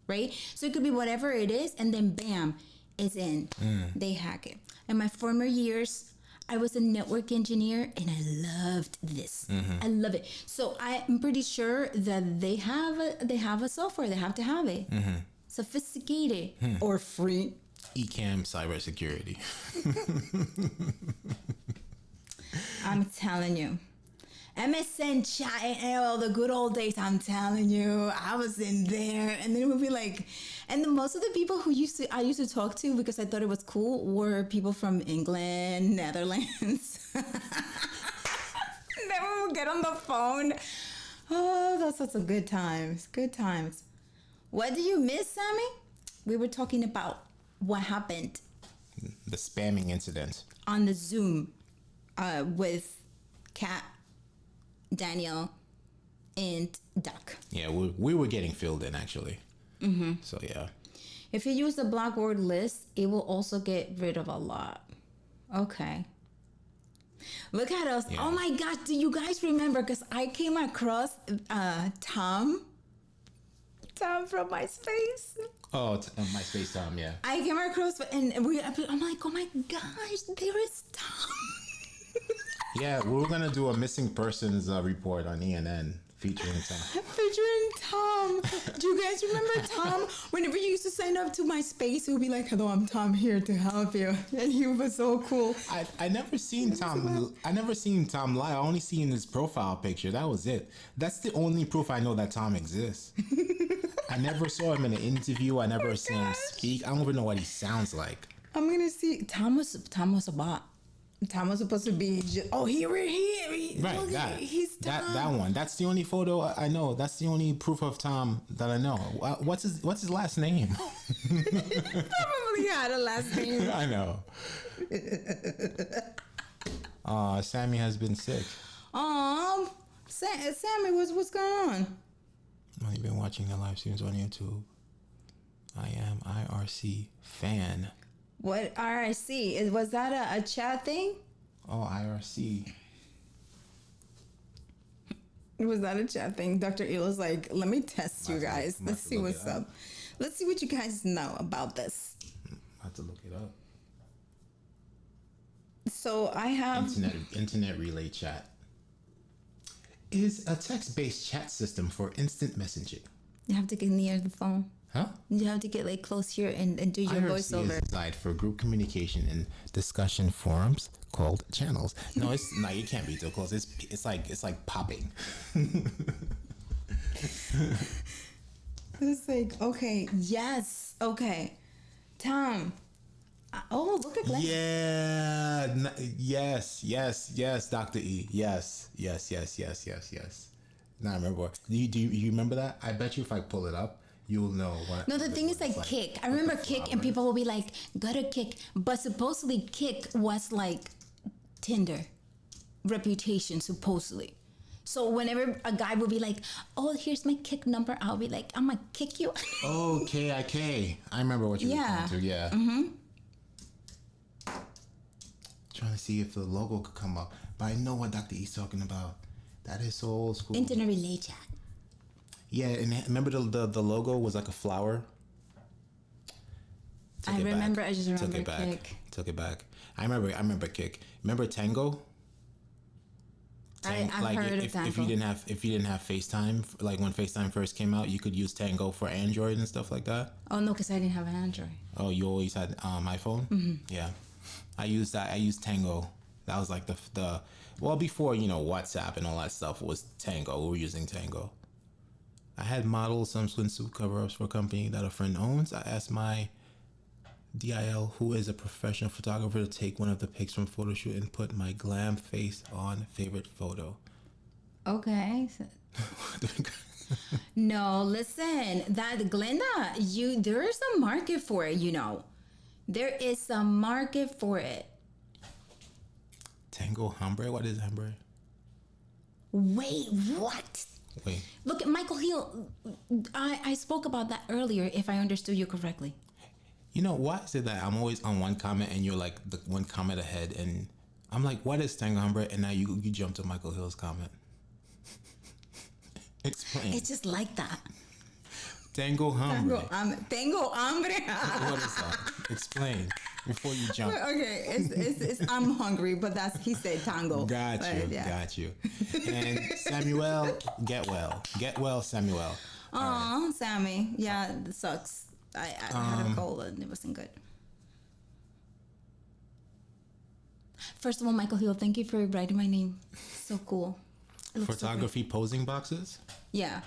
right? So it could be whatever it is, and then bam, it's in. They hack it. In my former years, I was a network engineer and I loved this. I love it. So I'm pretty sure that they have a software. They have to have it. Sophisticated or free. Ecamm cybersecurity. I'm telling you. MSN chat and all the good old days, I'm telling you, I was in there, and then it would be like, and most of the people who I used to talk to, because I thought it was cool, were people from England, Netherlands. And then we would get on the phone. Oh, those sorts of good times. Good times. What do you miss, Sammy? We were talking about what happened The spamming incident. on the Zoom with Kat, Daniel, and Duck. Yeah, we were getting filled in actually. So yeah. If you use the block word list, it will also get rid of a lot. Okay. Look at us. Yeah. Oh my gosh, do you guys remember? Because I came across Tom from MySpace. Oh, MySpace Tom, yeah. I came across, and I'm like, oh my gosh, there is Tom. Yeah, we were gonna do a missing persons report on ENN featuring Tom. Featuring Tom. Do you guys remember Tom? Whenever you used to sign up to MySpace, it would be like, hello, I'm Tom here to help you. And he was so cool. I never seen Tom. I never seen Tom live. I only seen his profile picture. That was it. That's the only proof I know that Tom exists. I never saw him in an interview. I never seen him speak. I don't even know what he sounds like. I'm gonna see. Tom was a bot. Tom was supposed to be. He Right, look, that he's Tom. that one. That's the only photo I know. That's the only proof of Tom that I know. What's his last name? Probably had a last name. I know. Sammy has been sick. Sammy, what's going on? I've only been watching the live streams on YouTube. I am IRC fan. What RIC? Was that a chat thing? Oh, IRC. Was that a chat thing? Dr. Elo's like, let me test you guys. Let's see what's up. Let's see what you guys know about this. I have to look it up. So I have Internet relay chat is a text-based chat system for instant messaging. You have to get near the phone. Huh? You have to get like close here and do your IRC voiceover. is designed for group communication and discussion forums called channels. No, you can't be too close. It's like popping. It's like, okay, yes, okay. Tom, Oh, look at Glenn. Yeah. Yes, Dr. E. Yes. Now I remember. Do you remember that? I bet you if I pull it up, you'll know what. No, the thing is like Kick. I remember Kick, and people will be like, "Go to Kick," but supposedly Kick was like Tinder reputation, supposedly. So whenever a guy will be like, "Oh, here's my Kick number," I'll be like, "I'm gonna kick you." Oh, KIK. I remember what you were Yeah. referring to. Yeah. Trying to see if the logo could come up, but I know what Dr. E's talking about. That is so old school. Internet relay chat. Yeah, and remember the logo was like a flower. Took I it back. remember. I just Took remember it back. Kick. Took it back. I remember Kick. Remember Tango? I've heard of if Tango. you didn't have FaceTime, like when FaceTime first came out, you could use Tango for Android and stuff like that. Oh no, because I didn't have an Android. Oh, you always had iPhone? Mm-hmm. Yeah. I used that. I used Tango. That was like the well, before, WhatsApp and all that stuff was Tango. We were using Tango. I had modeled some swimsuit cover-ups for a company that a friend owns. I asked my DIL, who is a professional photographer, to take one of the pics from photo shoot and put my glam face on favorite photo. Okay. No, listen, that Glenda, there is a market for it, There is a market for it. Tango Hombre? What is Hombre? Wait, what? Wait. Look at Michael Hill. I spoke about that earlier, if I understood you correctly. Why is it that I'm always on one comment and you're like the one comment ahead, and I'm like, what is Tango Hombre? And now you jump to Michael Hill's comment. Explain. It's just like that. Tango Hombre. Tango hombre. What is that? Explain before you jump. Okay, it's I'm hungry, but he said tango. Got you. And Samuel, get well, Samuel. Aw, right. Sammy. Yeah, it sucks. I had a cold and it wasn't good. First of all, Michael Hill, thank you for writing my name. So cool. Photography posing boxes? Yeah.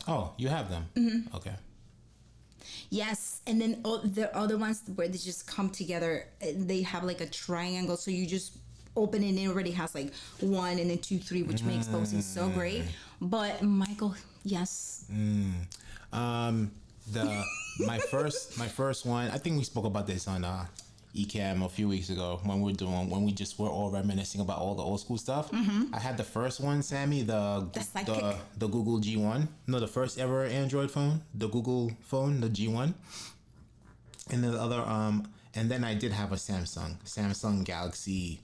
Oh, you have them? Mm-hmm. Okay. Yes, and then the other ones where they just come together, they have like a triangle, so you just open it and it already has like 1 and then 2, 3, which makes posing so great. But Michael, yes. My first one, I think we spoke about this on Ecamm a few weeks ago when we just were all reminiscing about all the old school stuff. Mm-hmm. I had the first one, Sammy, the Google G1. No, the first ever Android phone, the Google phone, the G1. And then the other and then I did have a Samsung Galaxy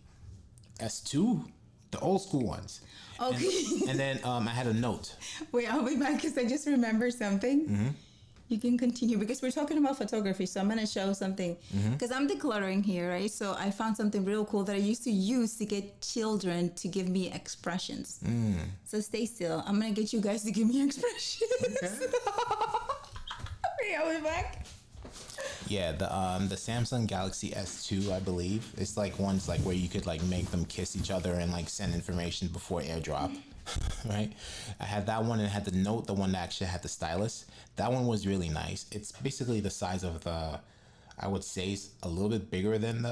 S2, the old school ones. Okay. And then I had a Note. Wait, I'll be back because I just remembered something. Mm-hmm. You can continue because we're talking about photography, so I'm gonna show something because I'm decluttering here, right? So I found something real cool that I used to use to get children to give me expressions. So stay still. I'm gonna get you guys to give me expressions. Okay. Okay, I'll be back. Yeah, the Samsung Galaxy S2, I believe, it's like ones like where you could like make them kiss each other and like send information before AirDrop. Right? I had that one, and I had the Note, the one that actually had the stylus. That one was really nice. It's basically the size of I would say it's a little bit bigger than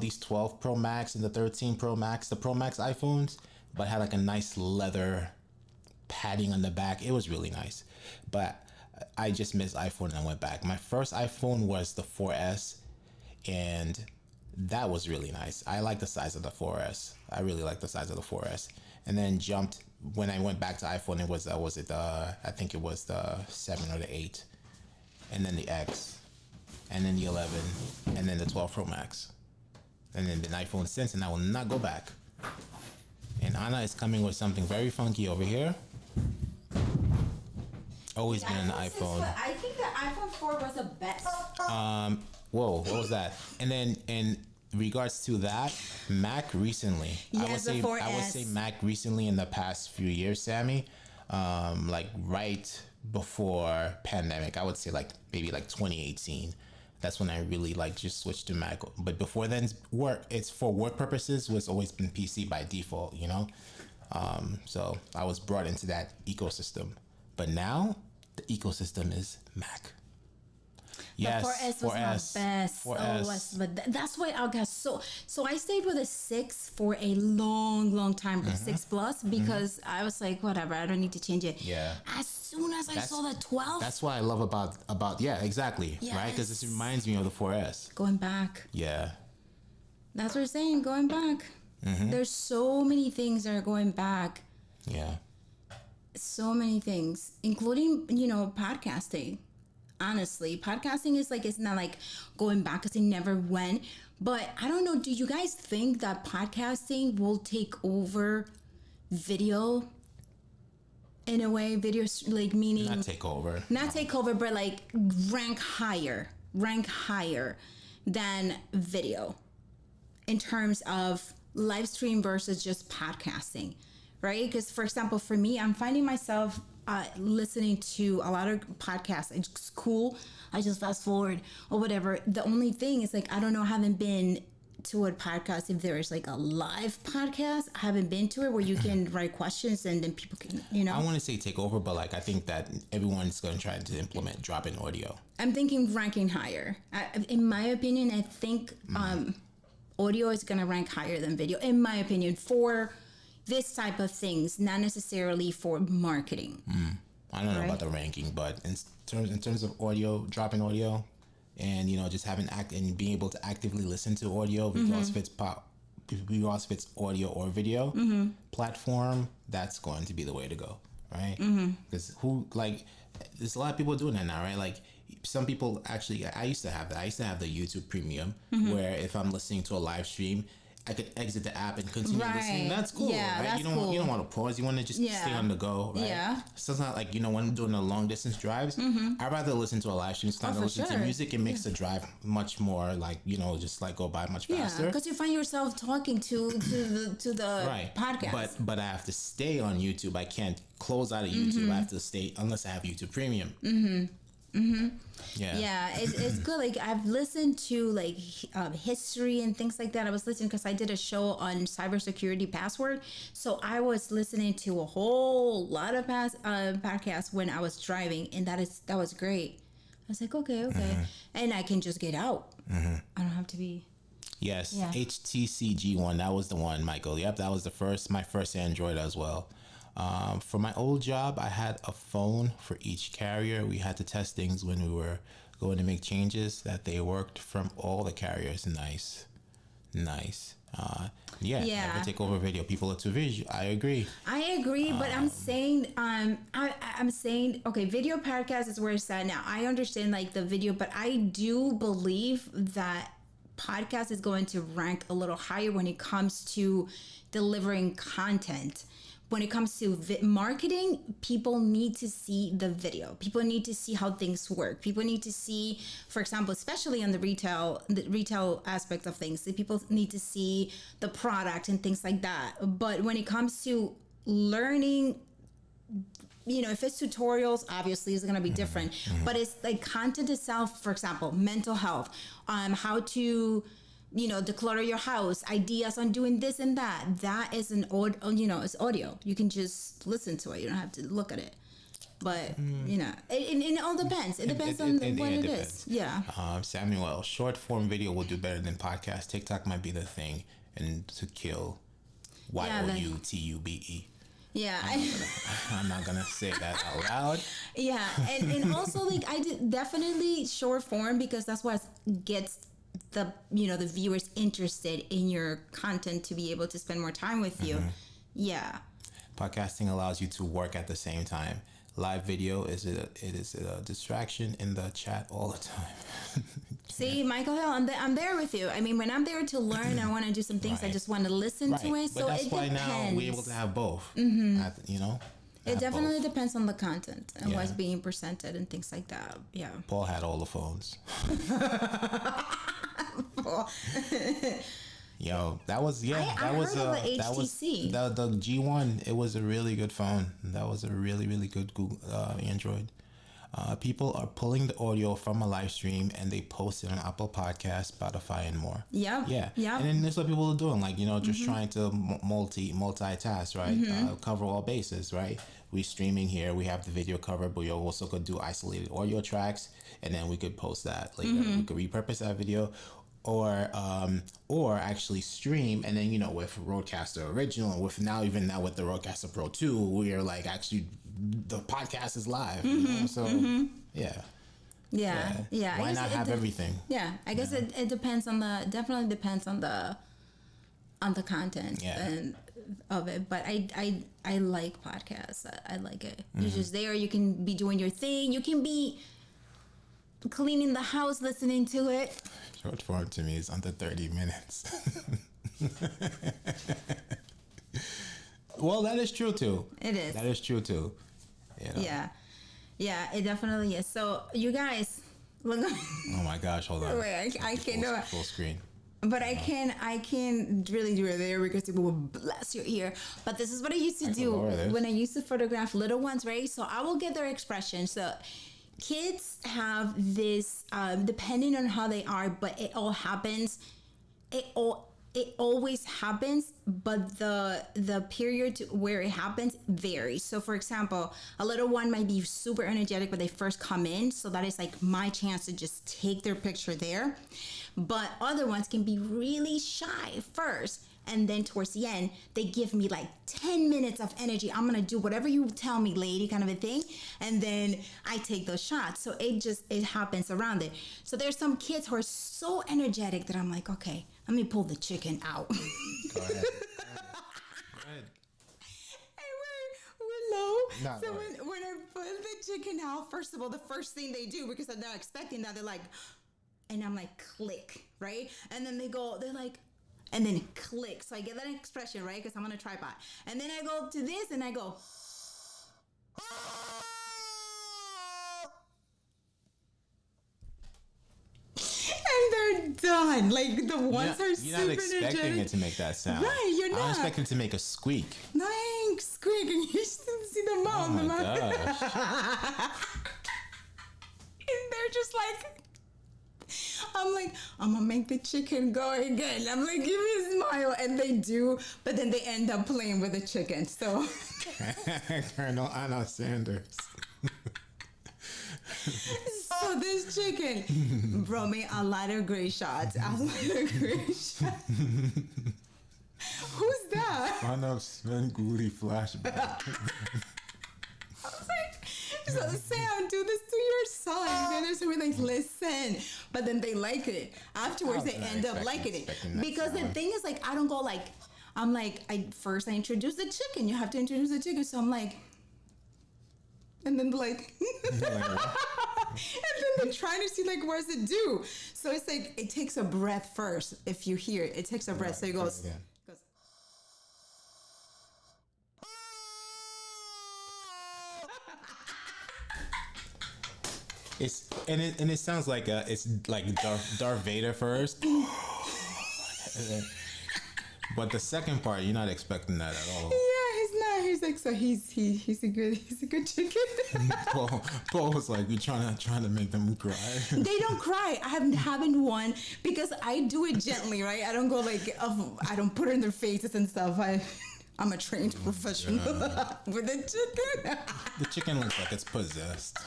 these 12 Pro Max and the 13 Pro Max, the Pro Max iPhones, but had like a nice leather padding on the back. It was really nice. But I just missed iPhone and I went back. My first iPhone was the 4S, and that was really nice. I like the size of the 4S. I really like the size of the 4S. And then when I went back to iPhone, it was I think it was the 7 or the 8, and then the X, and then the 11, and then the 12 Pro Max, and then the iPhone since, and I will not go back. And Anna is coming with something very funky over here. Always been an iPhone. I think the iPhone 4 was the best. Whoa, what was that? And then in regards to that, Mac recently. Yes, I would say Mac recently in the past few years, Sammy. Like right before pandemic, I would say like maybe like 2018. That's when I really like just switched to Mac. But before then, it's for work purposes. Was always been PC by default, So I was brought into that ecosystem. But now the ecosystem is Mac. Yes, the 4S was 4S. my best. 4S. But that's why I got so I stayed with a 6 for a long time, the 6 Plus, because I was like, whatever, I don't need to change it. Yeah. As soon as I saw the 12, That's what I love about yeah, exactly. Right? Because this Yes. reminds me of the 4S. going back. Yeah. That's what I'm saying, going back. There's so many things that are going back. Yeah. So many things, including, podcasting. Honestly, podcasting is like, it's not like going back because it never went. But I don't know, do you guys think that podcasting will take over video in a way? Video, like, meaning Not take over. not take over, but like rank higher than video in terms of live stream versus just podcasting, right? Because, for example, for me, I'm finding myself listening to a lot of podcasts. It's cool. I just fast forward or whatever. The only thing is, like, I don't know, I haven't been to a podcast. If there is like a live podcast, I haven't been to it where you can write questions and then people can, I want to say take over, but like I think that everyone's going to try to implement drop-in audio. I'm thinking ranking higher. In my opinion, I think audio is going to rank higher than video, in my opinion, for this type of things, not necessarily for marketing. I don't know Right. about the ranking, but in terms of audio, drop-in audio, and just having and being able to actively listen to audio, regardless if it's audio or video platform, that's going to be the way to go, right? Because there's a lot of people doing that now, right? Like some people actually, I used to have that. I used to have the YouTube Premium, where if I'm listening to a live stream, I could exit the app and continue Right. listening. That's cool, Yeah, right? that's you don't cool. you don't want to pause. You want to just Yeah. stay on the go, right? Yeah. So it's not like when I'm doing the long distance drives, I'd rather listen to a live stream instead of for listen sure. to music. It makes the drive much more just like go by much Yeah, faster. because you find yourself talking to the Right. podcast. But I have to stay on YouTube. I can't close out of YouTube. I have to stay unless I have YouTube Premium. Yeah. Yeah, it's good. Like, I've listened to like history and things like that. I was listening because I did a show on cybersecurity password, so I was listening to a whole lot of podcasts when I was driving, and that was great. I was like, okay, and I can just get out. I don't have to be. Yes. Yeah. HTC G1. That was the one, Michael. Yep. That was my first Android as well. For my old job, I had a phone for each carrier. We had to test things when we were going to make changes that they worked from all the carriers. Nice. Yeah. Never take over video. People are too visual. I agree. But I'm saying, I'm saying, okay, video podcast is where it's at now. I understand like the video, but I do believe that podcast is going to rank a little higher when it comes to delivering content. When it comes to marketing, people need to see the video. People need to see how things work. People need to see, for example, especially on the retail aspect of things, people need to see the product and things like that. But when it comes to learning, if it's tutorials, obviously it's going to be different. But it's like content itself, for example, mental health, how to declutter your house, ideas on doing this and that. That is it's audio. You can just listen to it. You don't have to look at it. But, it all depends. It depends on what it is. Yeah. Samuel, short form video will do better than podcast. TikTok might be the thing and to kill YOUTUBE. Yeah. I'm not gonna say that out loud. Yeah. And also, like, I did definitely short form because that's what gets the viewers interested in your content to be able to spend more time with you. Yeah. Podcasting allows you to work at the same time. Live video is a distraction in the chat all the time. See, Michael Hill, I'm there with you. I mean, when I'm there to learn, I want to do some things. I Right. just want to listen to it. But So that's it why depends. now we're able to have both. It definitely depends on the content and Yeah. what's being presented and things like that. Yeah. Paul had all the phones. Yo, that was I that was heard of the that was HTC. the G1. It was a really good phone. That was a really really good Google Android. people are pulling the audio from a live stream and they post it on Apple Podcasts, Spotify, and more. Yep. Yeah. Yep. And then that's what people are doing, like, you know, just trying to multitask, right? Cover all bases, right? We streaming here, we have the video covered, but we also could do isolated audio tracks, and then we could post that later. We could repurpose that video, or actually stream, and then, you know, with Rodecaster Original, with now with the Rodecaster Pro 2, we are like actually the podcast is live. You know? So yeah. Why not have everything? Yeah, I guess it depends on definitely depends on the content and of it. But I like podcasts. I like it. You're just there. You can be doing your thing. You can be cleaning the house, listening to it. Short form to me is under 30 minutes. Well, that is true too. It is. That is true too. You know? Yeah, it definitely is. So you guys, look. Oh my gosh, hold on. Wait, I can't do it. Full screen. But I can really do it there because it will bless your ear. But this is what I used to do when I used to photograph little ones, right? So I will get their expression. So kids have this, depending on how they are, but it all happens. It always happens, but the period where it happens varies. So for example, a little one might be super energetic when they first come in. So that is like my chance to just take their picture there. But other ones can be really shy first. And then towards the end, they give me like 10 minutes of energy. I'm going to do whatever you tell me, lady, kind of a thing. And then I take those shots. So it happens around it. So there's some kids who are so energetic that I'm like, okay, let me pull the chicken out. Go ahead. Go ahead. And we're low. No, So no. when I pull the chicken out, first of all, the first thing they do, because they're not expecting that, they're like, and I'm like, click, right? And then they're like, and then click. So I get that expression, right? Because I'm on a tripod. And then I go to this and I go. And they're done. Like the ones are super You're not expecting energetic. it to make that sound. Right, you're not. I'm expecting it to make a squeak. Nine squeak, and you still see the mouth. Oh my gosh. And they're just like, I'm like, I'm gonna make the chicken go again. I'm like, give me a smile. And they do, but then they end up playing with the chicken. So Colonel Anna Sanders. so this chicken brought me a lot of great shots. Who's that? Anna Sven Goody flashback. I was like, so Sam, do this to your son. And then we're like, listen. But then they like it. Afterwards, they end up liking it. Because the thing is, like, I don't go like, I'm like, I introduce the chicken. You have to introduce the chicken. So I'm like, and then like, and then they're trying to see, like, what does it do? So it's like, it takes a breath first. If you hear it, it takes a breath. So it goes. It sounds like it's like Darth Vader first, but the second part you're not expecting that at all. Yeah, he's not. He's like, so he's a good chicken. Paul was like, we trying to make them cry. They don't cry. I haven't won because I do it gently, right? I don't go like, I don't put it in their faces and stuff. I'm a trained professional with the chicken. The chicken looks like it's possessed.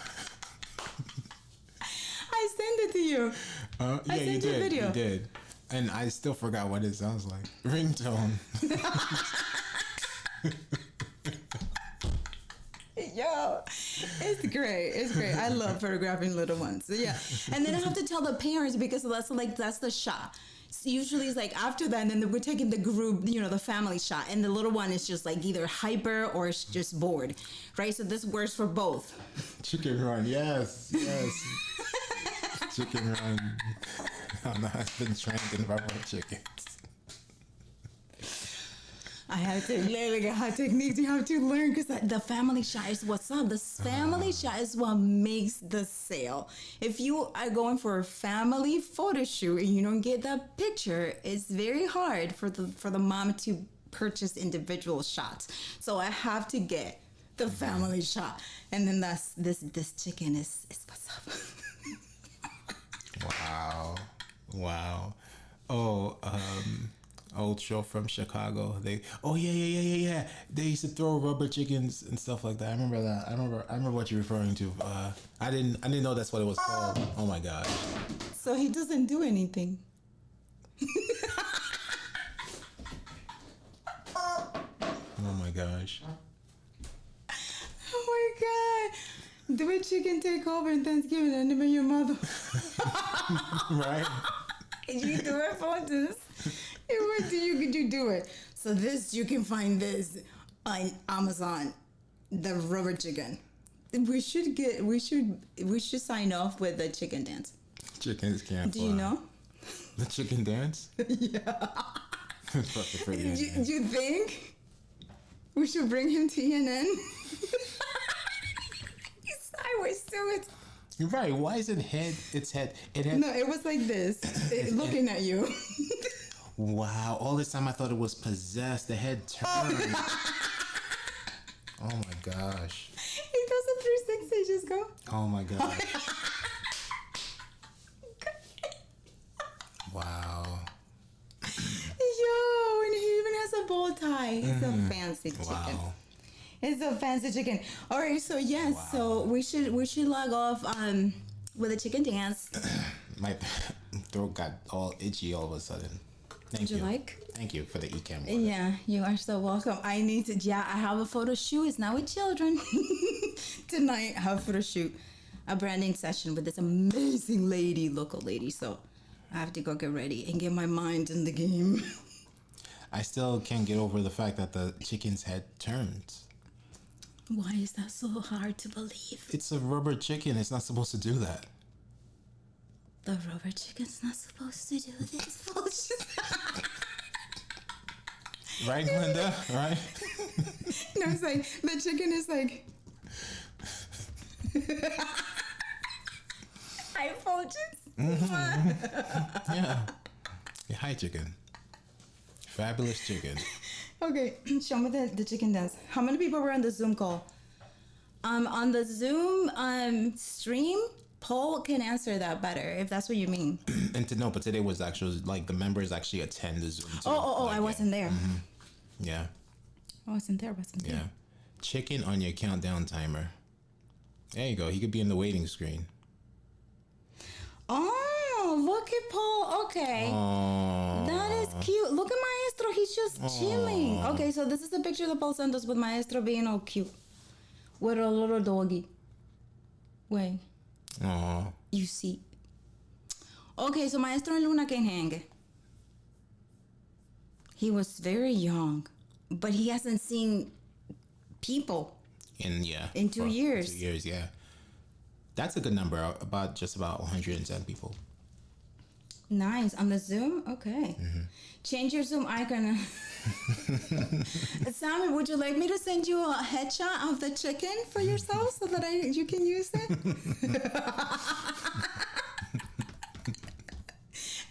I sent it to you. Yeah, you did. Video. You did. And I still forgot what it sounds like. Ringtone. Yo, it's great. It's great. I love photographing little ones. So, yeah. And then I have to tell the parents because that's the shot. So usually it's like after that, and then we're taking the group, the family shot, and the little one is just like either hyper or it's just bored, right? So this works for both. Chicken run, yes. Chicken run. My husband's trained in rubber chickens. I had to learn how techniques you have to learn because the family shot is what's up. The family shot is what makes the sale. If you are going for a family photo shoot and you don't get that picture, it's very hard for the mom to purchase individual shots. So I have to get The family shot. And then that's this chicken is what's up. Wow. Oh, old show from Chicago. Yeah. They used to throw rubber chickens and stuff like that. I remember that. I remember what you're referring to. I didn't know that's what it was called. Oh my gosh. So he doesn't do anything. Oh my gosh. Oh my god. Do a chicken takeover in Thanksgiving and name your mother. Right? You do it for this. What do you do it? So this you can find this on Amazon, the rubber chicken. We should sign off with the chicken dance. Chickens can't Do fly. you know? The chicken dance? Yeah. Fucking brilliant, man. You think we should bring him to ENN? He's sideways to it. You're right. Why is it head? It's head. It had. No, it was like this, looking at you. Wow. All this time I thought it was possessed. The head turned. Oh my gosh. He does a 360. Just go. Oh my gosh. Wow. Yo, and he even has a bow tie. It's a fancy chicken. Wow. It's a fancy chicken. All right, so yes, Wow. so we should log off with a chicken dance. My throat got all itchy all of a sudden. Thank Would you like? Thank you for the ecam. water. Yeah, you are so welcome. I need to. Yeah, I have a photo shoot. It's not with children. Tonight, I have a photo shoot, a branding session with this amazing lady, local lady. So I have to go get ready and get my mind in the game. I still can't get over the fact that the chicken's head turns. Why is that so hard to believe? It's a rubber chicken. It's not supposed to do that. The rubber chicken's not supposed to do this bullshit. Right, Glenda? Right? No, it's like the chicken is like. Hi, Fulgence. Yeah. Yeah, hi, chicken. Fabulous chicken. Okay, show me the chicken dance. How many people were on the Zoom call? On the Zoom stream, Paul can answer that better if that's what you mean. And to know, but today was actually like the members actually attend the Zoom. Too. Oh, Like, I wasn't there. Yeah. I wasn't there. Yeah. Chicken on your countdown timer. There you go. He could be in the waiting screen. Oh, look at Paul. Okay. Oh. That is cute. Look at Maestro. He's just chilling. Okay, so this is a picture that Paul sent us with Maestro being all cute. With a little doggy. Wait. Oh. You see. Okay, so Maestro and Luna can hang. He was very young, but he hasn't seen people. In 2 years. 2 years, yeah. That's a good number. About 110 people. Nice. On the Zoom? Okay. Change your Zoom icon. Sammy, would you like me to send you a headshot of the chicken for yourself so that you can use it?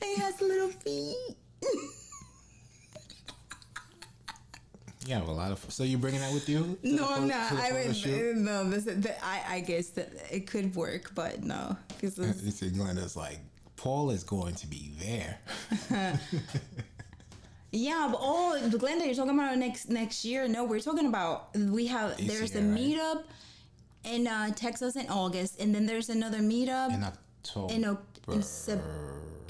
It has little feet. You have a lot of. So you bringing that with you? No, I'm not. I guess that it could work, but no. Because You see, Glenda's like, Paul is going to be there. yeah, but Glenda, you're talking about next year. No, we're talking about there's a year, right? meetup in Texas in August, and then there's another meetup In October.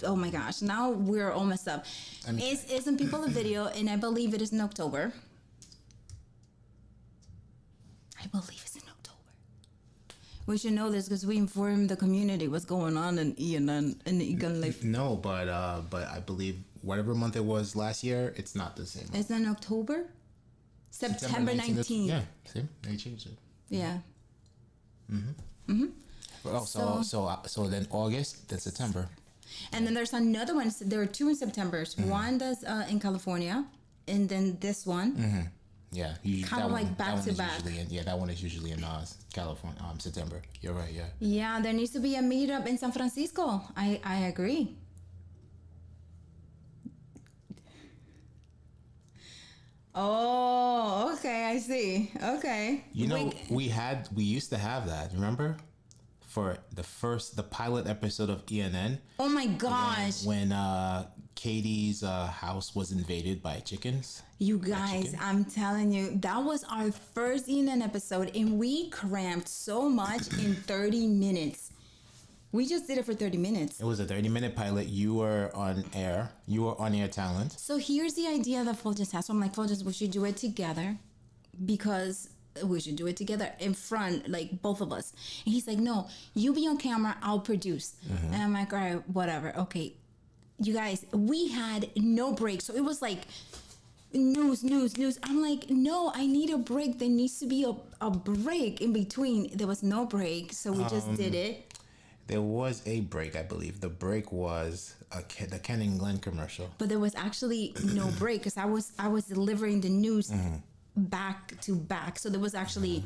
oh my gosh, now we're all messed up. It's in People of Video, and I believe it is in October. I believe it's in October. We should know this because we informed the community what's going on in Egan Life. No, but I believe whatever month it was last year, it's not the same. It's in October? September 19th. Yeah, see, they changed it. Yeah. Oh, so then August, then September. And then there's another one. There are two in September. One that's in California, and then this one. Yeah, Kinda like back to back. That one is usually in California, September. You're right. Yeah. Yeah, there needs to be a meetup in San Francisco. I agree. Oh, Okay, I see. Okay. You know, we used to have that. Remember, for the pilot episode of ENN, Oh my gosh. when Katie's house was invaded by chickens. You guys, chicken? I'm telling you, that was our first ENN episode, and we cramped so much in 30 minutes. We just did it for 30 minutes. It was a 30-minute pilot. You were on air. You were on air talent. So here's the idea that Fulgence has. So I'm like, Fulgence, we should do it together because we should do it together in front, like both of us. And he's like, no, you be on camera, I'll produce. And I'm like, all right, whatever. Okay. You guys, we had no break. So it was like news. I'm like, no, I need a break. There needs to be a break in between. There was no break. So we just did it. There was a break, I believe. The break was the Ken and Glenn commercial. But there was actually no break because I was delivering the news back to back. So there was actually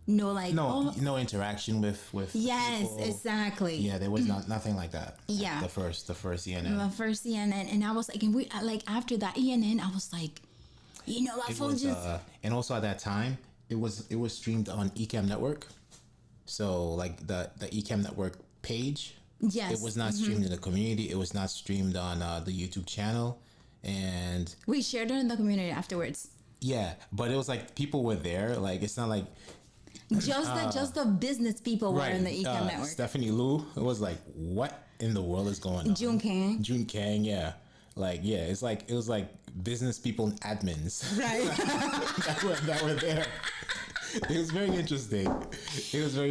no like no interaction with yes, people. exactly. Yeah, there was nothing like that. Yeah. The first ENN. The first ENN, and I was like, and we like after that ENN, I was like, you know, I It told was, you. and also at that time, it was streamed on Ecamm Network. So like the Ecamm Network page. Yes. It was not streamed in the community. It was not streamed on the YouTube channel, and We shared it in the community afterwards. yeah, but it was like people were there. Like it's not like Just the business people were in the Ecamm Network. Stephanie Liu. It was like, what in the world is going on? June Kang. June Kang, yeah. Like, yeah, it was like business people and admins Right. that were there. It was very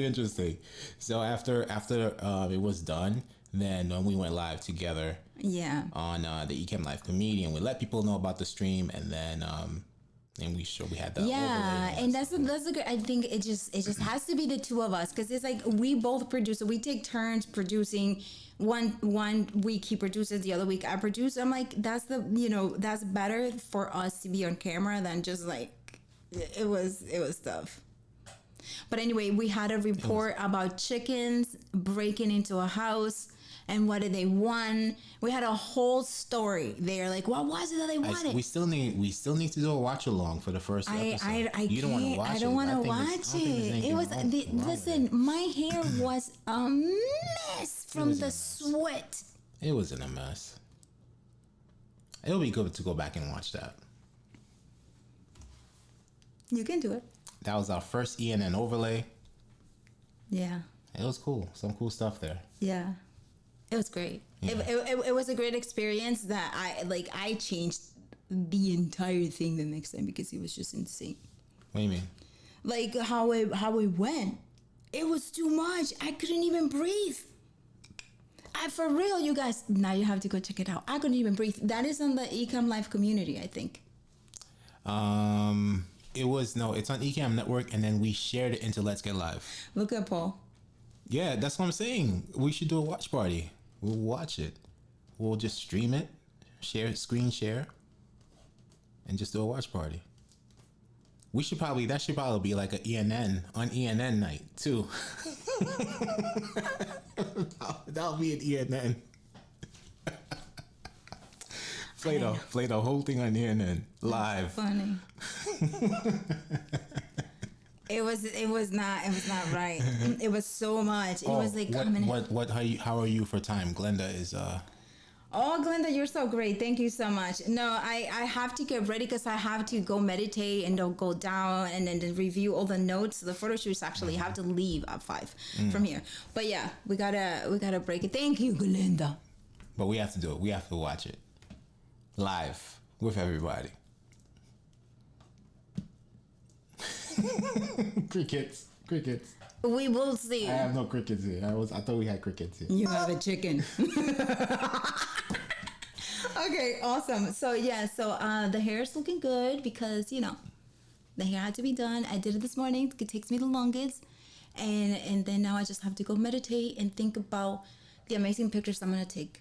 interesting. So after it was done, then when we went live together Yeah. on the Ecamm Live community, and we let people know about the stream, and then we had the Yeah, overlay. and that's a good. I think it just has to be the two of us because it's like we both produce. So we take turns producing. One week he produces, the other week I produce. I'm like, that's that's better for us to be on camera than just like it was tough. But anyway, we had a report about chickens breaking into a house. And what did they want? We had a whole story there. Like, what was it that they wanted? We still need to do a watch along for the first episode. You don't want to watch it. I don't want to watch it. It was listen. My hair was a mess from the sweat. It was in a mess. It'll be good to go back and watch that. You can do it. That was our first ENN overlay. Yeah. It was cool. Some cool stuff there. Yeah. It was great. Yeah. It was a great experience that I changed the entire thing the next time because it was just insane. What do you mean? Like how it went. It was too much. I couldn't even breathe. For real, you guys. Now you have to go check it out. I couldn't even breathe. That is on the Ecamm Live community, I think. It's on Ecamm Network, and then we shared it into Let's Get Live. Look at Paul. Yeah, that's what I'm saying. We should do a watch party. We'll watch it. We'll just stream it, screen share, and just do a watch party. That should probably be like an ENN night too. That'll be an ENN. Play the whole thing on ENN live. Funny. It was not right. It was so much. It was like coming. How are you for time? Glenda is Oh, Glenda, you're so great. Thank you so much. No, I have to get ready because I have to go meditate and then go down and then review all the notes. The photo shoots actually have to leave at 5 from here. But yeah, we gotta break it. Thank you, Glenda. But we have to do it. We have to watch it live with everybody. Crickets. We will see. I have no crickets here. I thought we had crickets here. You have a chicken. Okay, awesome. So yeah, the hair is looking good because the hair had to be done. I did it this morning. It takes me the longest, and then now I just have to go meditate and think about the amazing pictures I'm gonna take.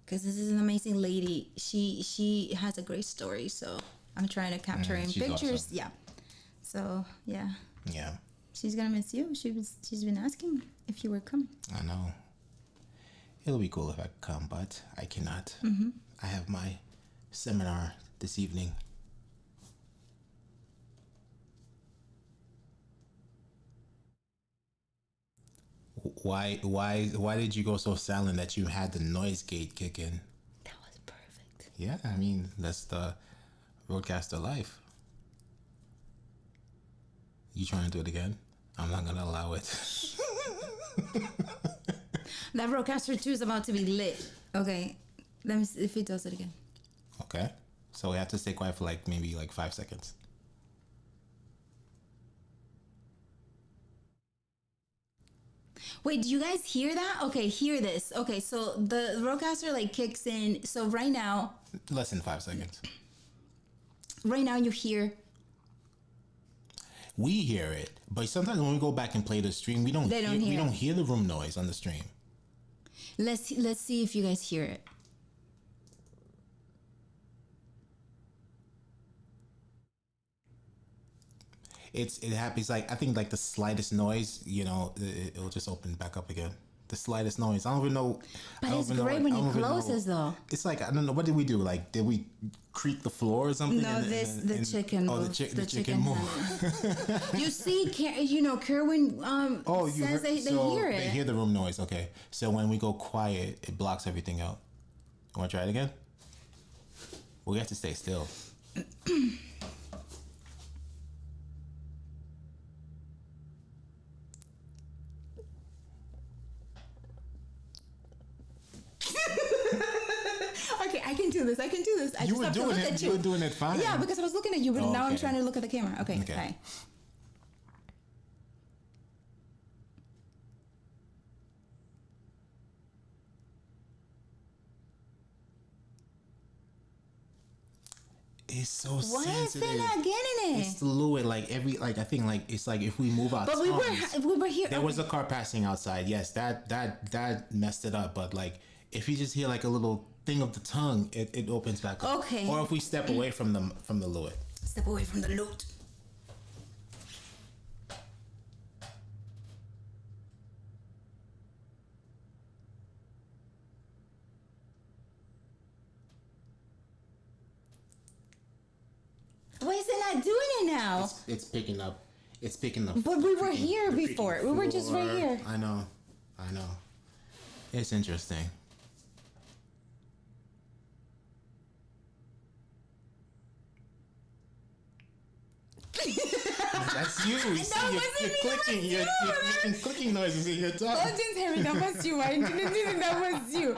Because this is an amazing lady. She has a great story, so I'm trying to capture in pictures. Awesome. Yeah. So yeah. Yeah. She's gonna miss you. She's been asking if you were coming. I know. It'll be cool if I could come, but I cannot. I have my seminar this evening. Why did you go so silent that you had the noise gate kick in? That was perfect. Yeah, I mean that's the roadcaster life. You trying to do it again? I'm not gonna allow it. That Rodecaster 2 is about to be lit. Okay. Let me see if he does it again. Okay, so we have to stay quiet for like maybe like 5 seconds. Wait, do you guys hear that? Okay, hear this. Okay, so the Rodecaster like kicks in. So Less than 5 seconds. right now you hear. We hear it, but sometimes when we go back and play the stream, we don't We don't hear the room noise on the stream. Let's see if you guys hear it. It happens like I think like the slightest noise, it'll just open back up again. The slightest noise. I don't even know. But it's great when he closes though. It's like I don't know. What did we do? Like did we creak the floor or something? No, the chicken. Oh, move. the chicken move. You see, Kerwin says they hear it. They hear the room noise. Okay, so when we go quiet, it blocks everything out. You want to try it again? We have to stay still. Okay, I can do this. I You were doing it. You were doing it fine. Yeah, because I was looking at you, but now I'm Okay. trying to look at the camera. Okay, Okay. hi. It's so Why is sensitive. they not getting it? It's fluid. Like I think like it's like if we move our But we were here. There was a car passing outside. Yes, that messed it up. But like if you just hear like a little thing of the tongue, it opens back up. Okay. Or if we step away from the lure. Step away from the loot. Why is it not doing it now? It's picking up. It's picking up. But we were freaking- here the before. freaking We were just right floor. here. I know. It's interesting. That's you. You see, That you're wasn't me, that clicking. was You're you. making clicking noises in your Oh, tongue. didn't Harry, that was you. I didn't think that was you.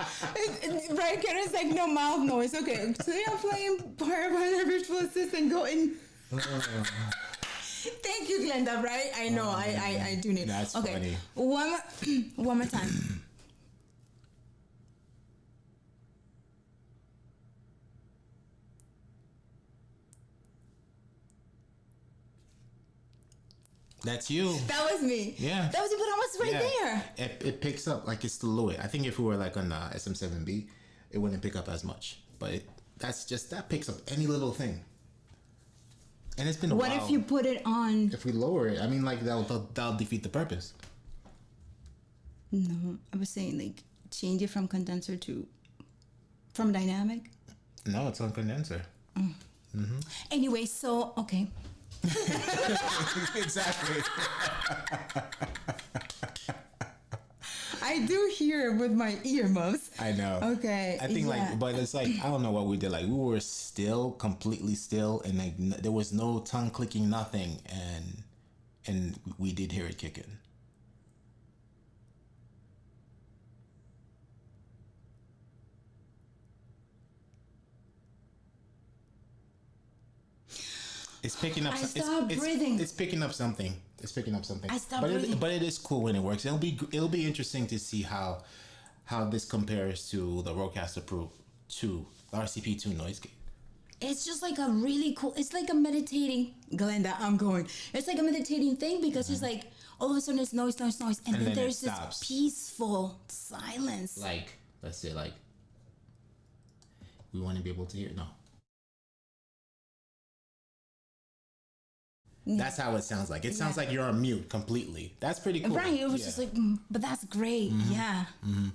Right, Karen's like, no mouth noise. Okay, today I'm playing part of our virtual assistant. Go in. Thank you, Glenda, right? I know, I do need. That's okay. funny. One more time. That's you. That was me. Yeah. That was you, but I was right there. It picks up like it's the Louis. I think if we were like on SM7B, it wouldn't pick up as much. But that picks up any little thing. And it's been a What while. if you put it on? If we lower it, I mean, like that'll defeat the purpose. No, I was saying like change it from condenser to from dynamic. No, it's on condenser. Anyway, so okay. Exactly. I do hear with my earmuffs. I know. Okay. I think yeah. like, but it's like I don't know what we did. Like we were completely still, and like there was no tongue clicking, nothing, and we did hear it kicking. It's picking up. I stopped breathing. It's picking up something. It's picking up something. I stopped but breathing. But it is cool when it works. It'll be interesting to see how this compares to the Rodecaster Pro 2, the RCP2 noise gate. It's just like a really cool. It's like a meditating. Glenda, I'm going. It's like a meditating thing because it's like all of a sudden it's noise, and And then then it there's this stops. peaceful silence. Like, let's say, like, we want to be able to hear. No. That's how it sounds like. It sounds like you're on mute completely. That's pretty cool. Right, it was Yeah. just like, but that's great. Yeah,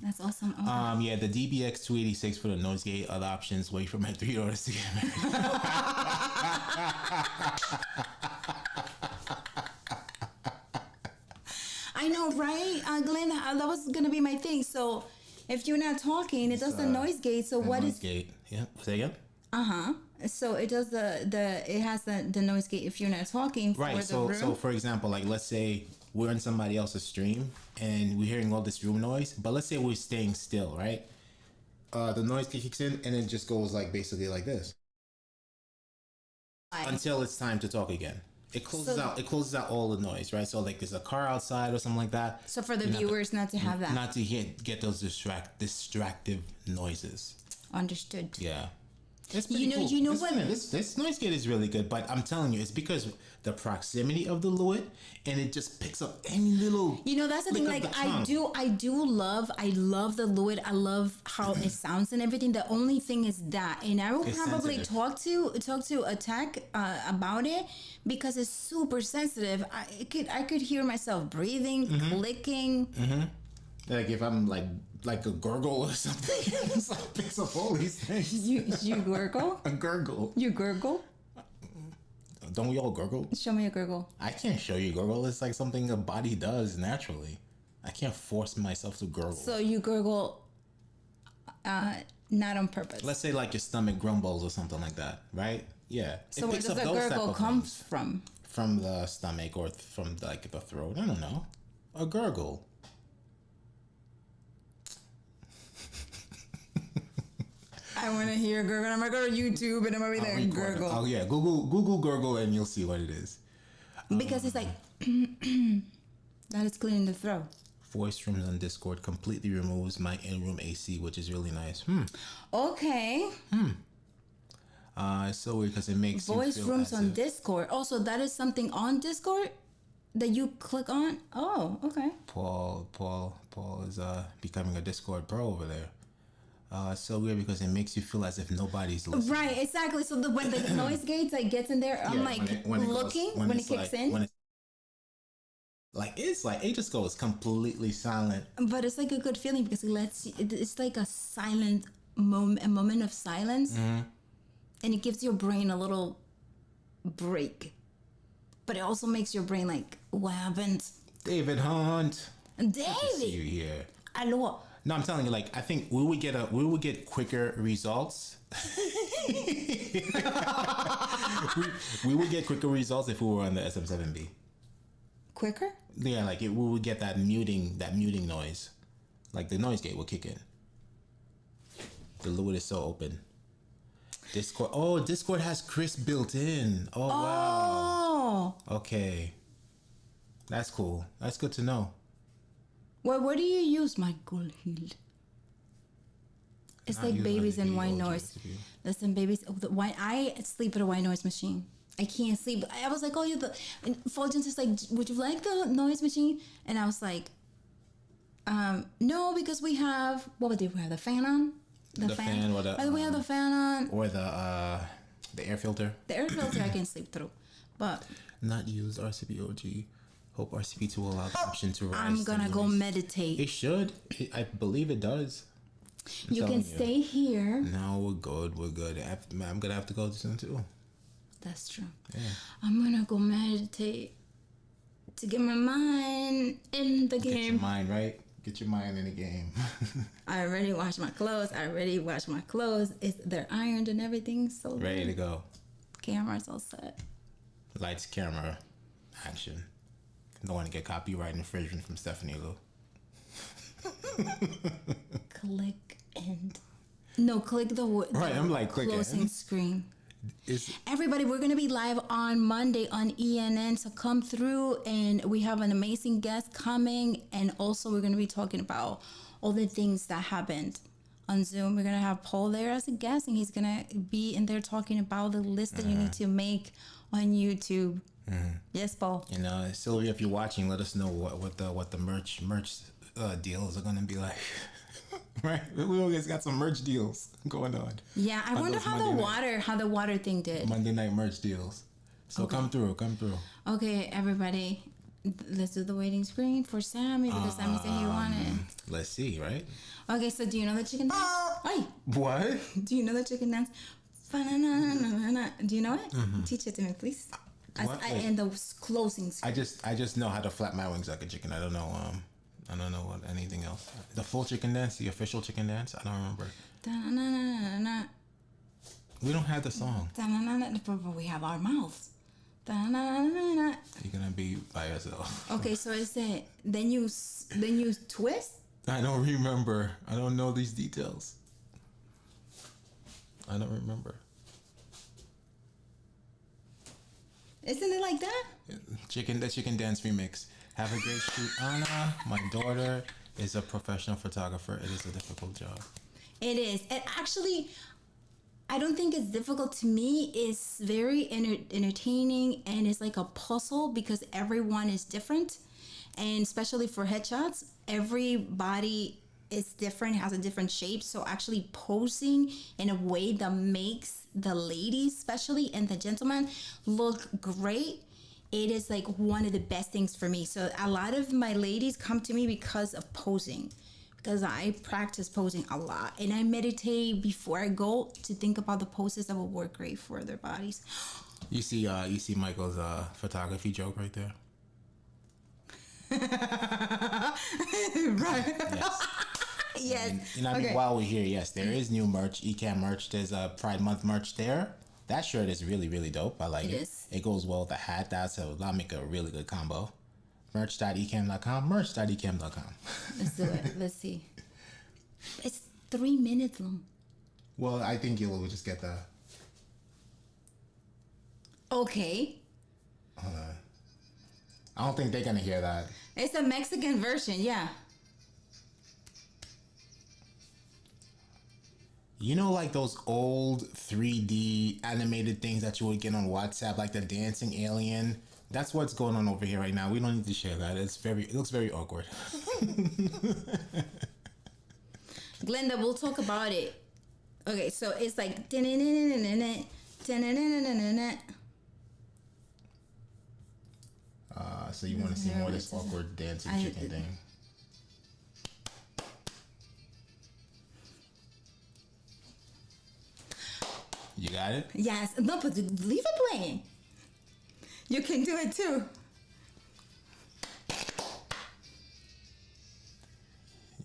that's awesome. Oh. Yeah, the DBX 286 for the noise gate. Other options. Wait for my $3 to get married. I know. know, right? Glenn, that was gonna be my thing. So, if you're not talking, it does the noise gate. So what noise is? gate? Yeah. Say again. So it does it has the noise gate if you're not talking for Right. the So room. so for example, like let's say we're in somebody else's stream and we're hearing all this room noise, but let's say we're staying still, right? The noise kicks in and it just goes like basically like this until it's time to talk again. It closes So- out. It closes out all the noise, right? So like there's a car outside or something like that. So for the viewers not to have that. Not to get those distractive noises. Understood. Yeah. It's pretty You know- cool. you know what- This noise gate is really good, but I'm telling you, it's because the proximity of the Lewitt, and it just picks up any little. You know, that's the thing. flick of Like, the tongue. I love the Lewitt. I love how it sounds and everything. The only thing is that, and I will It's probably sensitive. talk to a tech about it because it's super sensitive. I could hear myself breathing, Mm-hmm. clicking. Like if I'm like a gurgle or something, it's like picks up all these things. You gurgle? A gurgle. You gurgle? Don't we all gurgle? Show me a gurgle. I can't show you gurgle. It's like something a body does naturally. I can't force myself to gurgle. So you gurgle, not on purpose. Let's say like your stomach grumbles or something like that, right? Yeah. So where does the gurgle come from? From the stomach or from like the throat. I don't know. A gurgle. I want to hear gurgle. I'm gonna go to YouTube and I'm gonna be there and Record it. gurgle Oh yeah, Google gurgle and you'll see what it is. because it's like that is clearing the throat. Voice rooms on Discord completely removes my in-room AC, which is really nice. Okay. It's so weird because it makes Voice you feel rooms as on if- Discord. Also, that is something on Discord that you click on. Oh, okay. Paul is becoming a Discord pro over there. It's so weird because it makes you feel as if nobody's listening. Right, exactly. So when the noise gates like gets in there, I'm Yeah, like when it goes- looking when it it's kicks like- in. when it's like it just goes completely silent. But it's like a good feeling because it lets you, it's like a silent moment, a moment of silence, Mm-hmm. and it gives your brain a little break. But it also makes your brain like, what happened? David Hunt, see David, you here. hello. No, I'm telling you, like I think we would get quicker results. we would get quicker results if we were on the SM7B. Quicker? Yeah, like we would get that muting noise, like the noise gate will kick in. The Lewitt is so open. Discord has Chris built in. Oh wow. Oh, Okay, that's cool. That's good to know. well, what do you use, Michael Hill? It's Not like use babies my and white video noise. recipe. Listen, babies, the white. I sleep at a white noise machine. I can't sleep. I was like, oh, you're the. And Fulgen's just like, would you like the noise machine? And I was like, no, because we have what did we have the fan on? The fan or the, we have the fan on. Or the air filter. The air filter I can sleep through, but Not used RCP-OG. Hope RCP2 will allow the option to rise. I'm gonna go noise. meditate. It should. I believe it does. I'm You telling can stay here. No, we're good. We're good. I'm gonna have to go soon too. That's true. Yeah. I'm gonna go meditate to get my mind in the Get your game. mind right. Get your mind in the game. I already washed my clothes. They're ironed and everything. So Ready to go. camera's all set. Lights, camera, action. Don't want to get copyright infringement from Stephanie Lou. Click and click the Right, I'm like, click closing and. screen. It's Everybody, we're gonna be live on Monday on ENN, so come through, and we have an amazing guest coming, and also we're gonna be talking about all the things that happened on Zoom. We're gonna have Paul there as a guest, and he's gonna be in there talking about the list that you need to make on YouTube. Yes, Paul. you know, Sylvia, if you're watching, let us know what the merch deals are gonna be like. Right, we always got some merch deals going on. Yeah, I wonder those how the water thing did. Monday night merch deals. So come through. Okay, everybody, let's do the waiting screen for Sammy because Sammy said he wanted. Let's see, right? Okay, so do you know the chicken dance? Ay, What? do you know the chicken dance? Fa-na-na-na-na-na. Do you know it? Teach it to me, please. What? Wait. And the closing screen. I just know how to flap my wings like a chicken. I don't know what anything else. The full chicken dance, the official chicken dance. I don't remember. Da-na-na-na-na-na. We don't have the song. Da-na-na-na, but we have our mouths. Da-na-na-na-na. You're gonna be by yourself. Okay, so is it then you twist? I don't remember. I don't know these details. I don't remember. Isn't it like that? The chicken dance remix. Have a great shoot, Anna. My daughter is a professional photographer. It is a difficult job. It is. And actually, I don't think it's difficult to me. It's very entertaining, and it's like a puzzle because everyone is different. And especially for headshots, everybody is different, has a different shape. So actually posing in a way that makes the ladies, especially, and the gentlemen look great, it is like one of the best things for me. So a lot of my ladies come to me because of posing, because I practice posing a lot, and I meditate before I go to think about the poses that will work great for their bodies. You see Michael's photography joke right there. Right. Yes. Yes. And, you know, I mean, while we're here, yes, there is new merch, Ecamm merch. There's a Pride Month merch there. That shirt is really, really dope. I like it. Is. It goes well with the hat. That'll make a really good combo. Merch.ecamm.com. Merch.ecamm.com. Let's do it. Let's see. It's 3 minutes long. Well, I think you'll just get the. Okay. I don't think they're gonna hear that. It's a Mexican version, yeah. You know, like those old 3D animated things that you would get on WhatsApp, like the dancing alien. That's what's going on over here right now. We don't need to share that. It looks very awkward. Glenda, we'll talk about it. Okay, so it's like so you want to see more of this awkward dancing chicken thing? You got it? Yes. No, but leave it playing. You can do it too.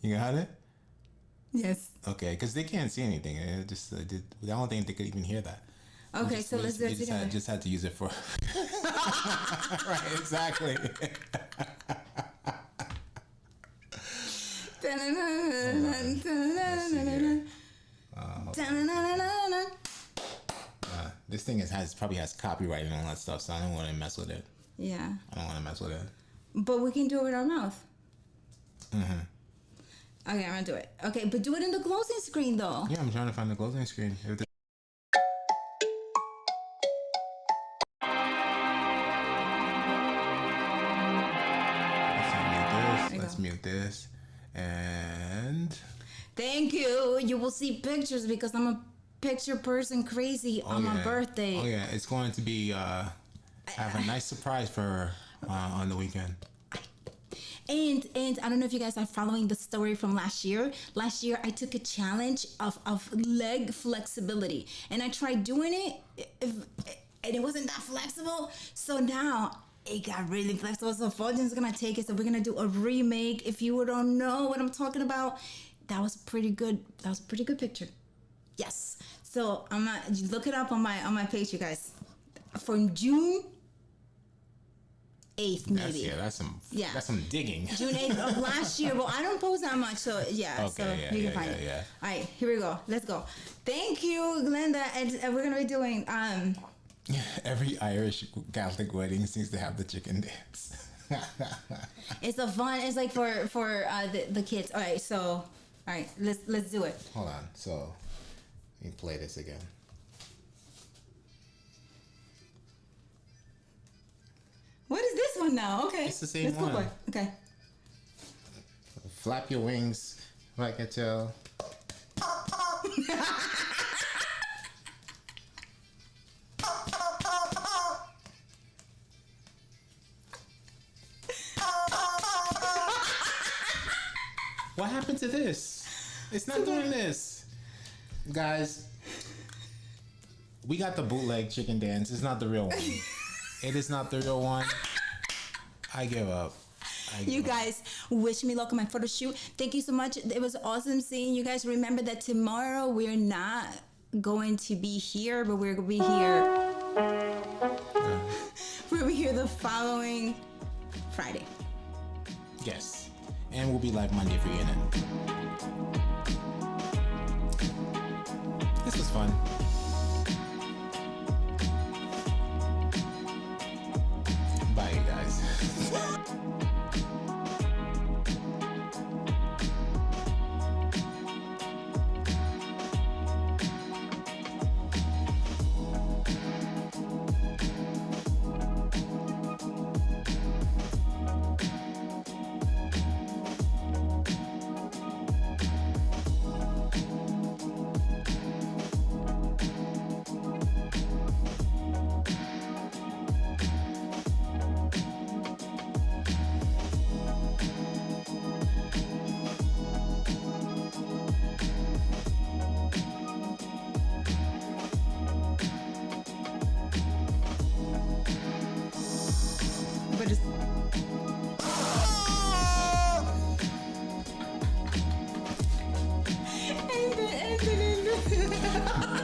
You got it? Yes. Okay, because they can't see anything. I don't think they could even hear that. Okay, so let's do it together. Just had to use it for. Right, exactly. This thing probably has copyright and all that stuff, so I don't want to mess with it. Yeah. I don't want to mess with it. But we can do it with our mouth. Mm-hmm. Okay, I'm gonna do it. Okay, but do it in the closing screen though. Yeah, I'm trying to find the closing screen. Let's mute this. And thank you. You will see pictures because I'm a picture person crazy on my birthday. Oh yeah, it's going to be have a nice surprise for her on the weekend. And I don't know if you guys are following the story from last year. Last year I took a challenge of leg flexibility, and I tried doing it, and it wasn't that flexible. So now it got really flexible. So Fulgen's gonna take it. So we're gonna do a remake. If you don't know what I'm talking about, that was pretty good. That was a pretty good picture. Yes. So I'm gonna look it up on my page, you guys. From June 8th, maybe. That's some digging. June 8th of last year. Well, I don't post that much, so yeah. Okay, so you can find it. Yeah. All right, here we go. Let's go. Thank you, Glenda. And we're gonna be doing every Irish Catholic wedding seems to have the chicken dance. It's a fun. It's like for the kids. All right, let's do it. Hold on. So let me play this again. What is this one now? Okay. It's the same one. Go okay. Flap your wings like a tail. What happened to this? It's not doing this. Guys, we got the bootleg chicken dance. It's not the real one. It is not the real one. I give up. You guys, wish me luck on my photo shoot. Thank you so much. It was awesome seeing you guys. Remember that tomorrow we're not going to be here, but we're going to be here. We'll be here the following Friday. Yes. And we'll be live Monday for CNN. This was fun. Bye, you guys. But it's end it.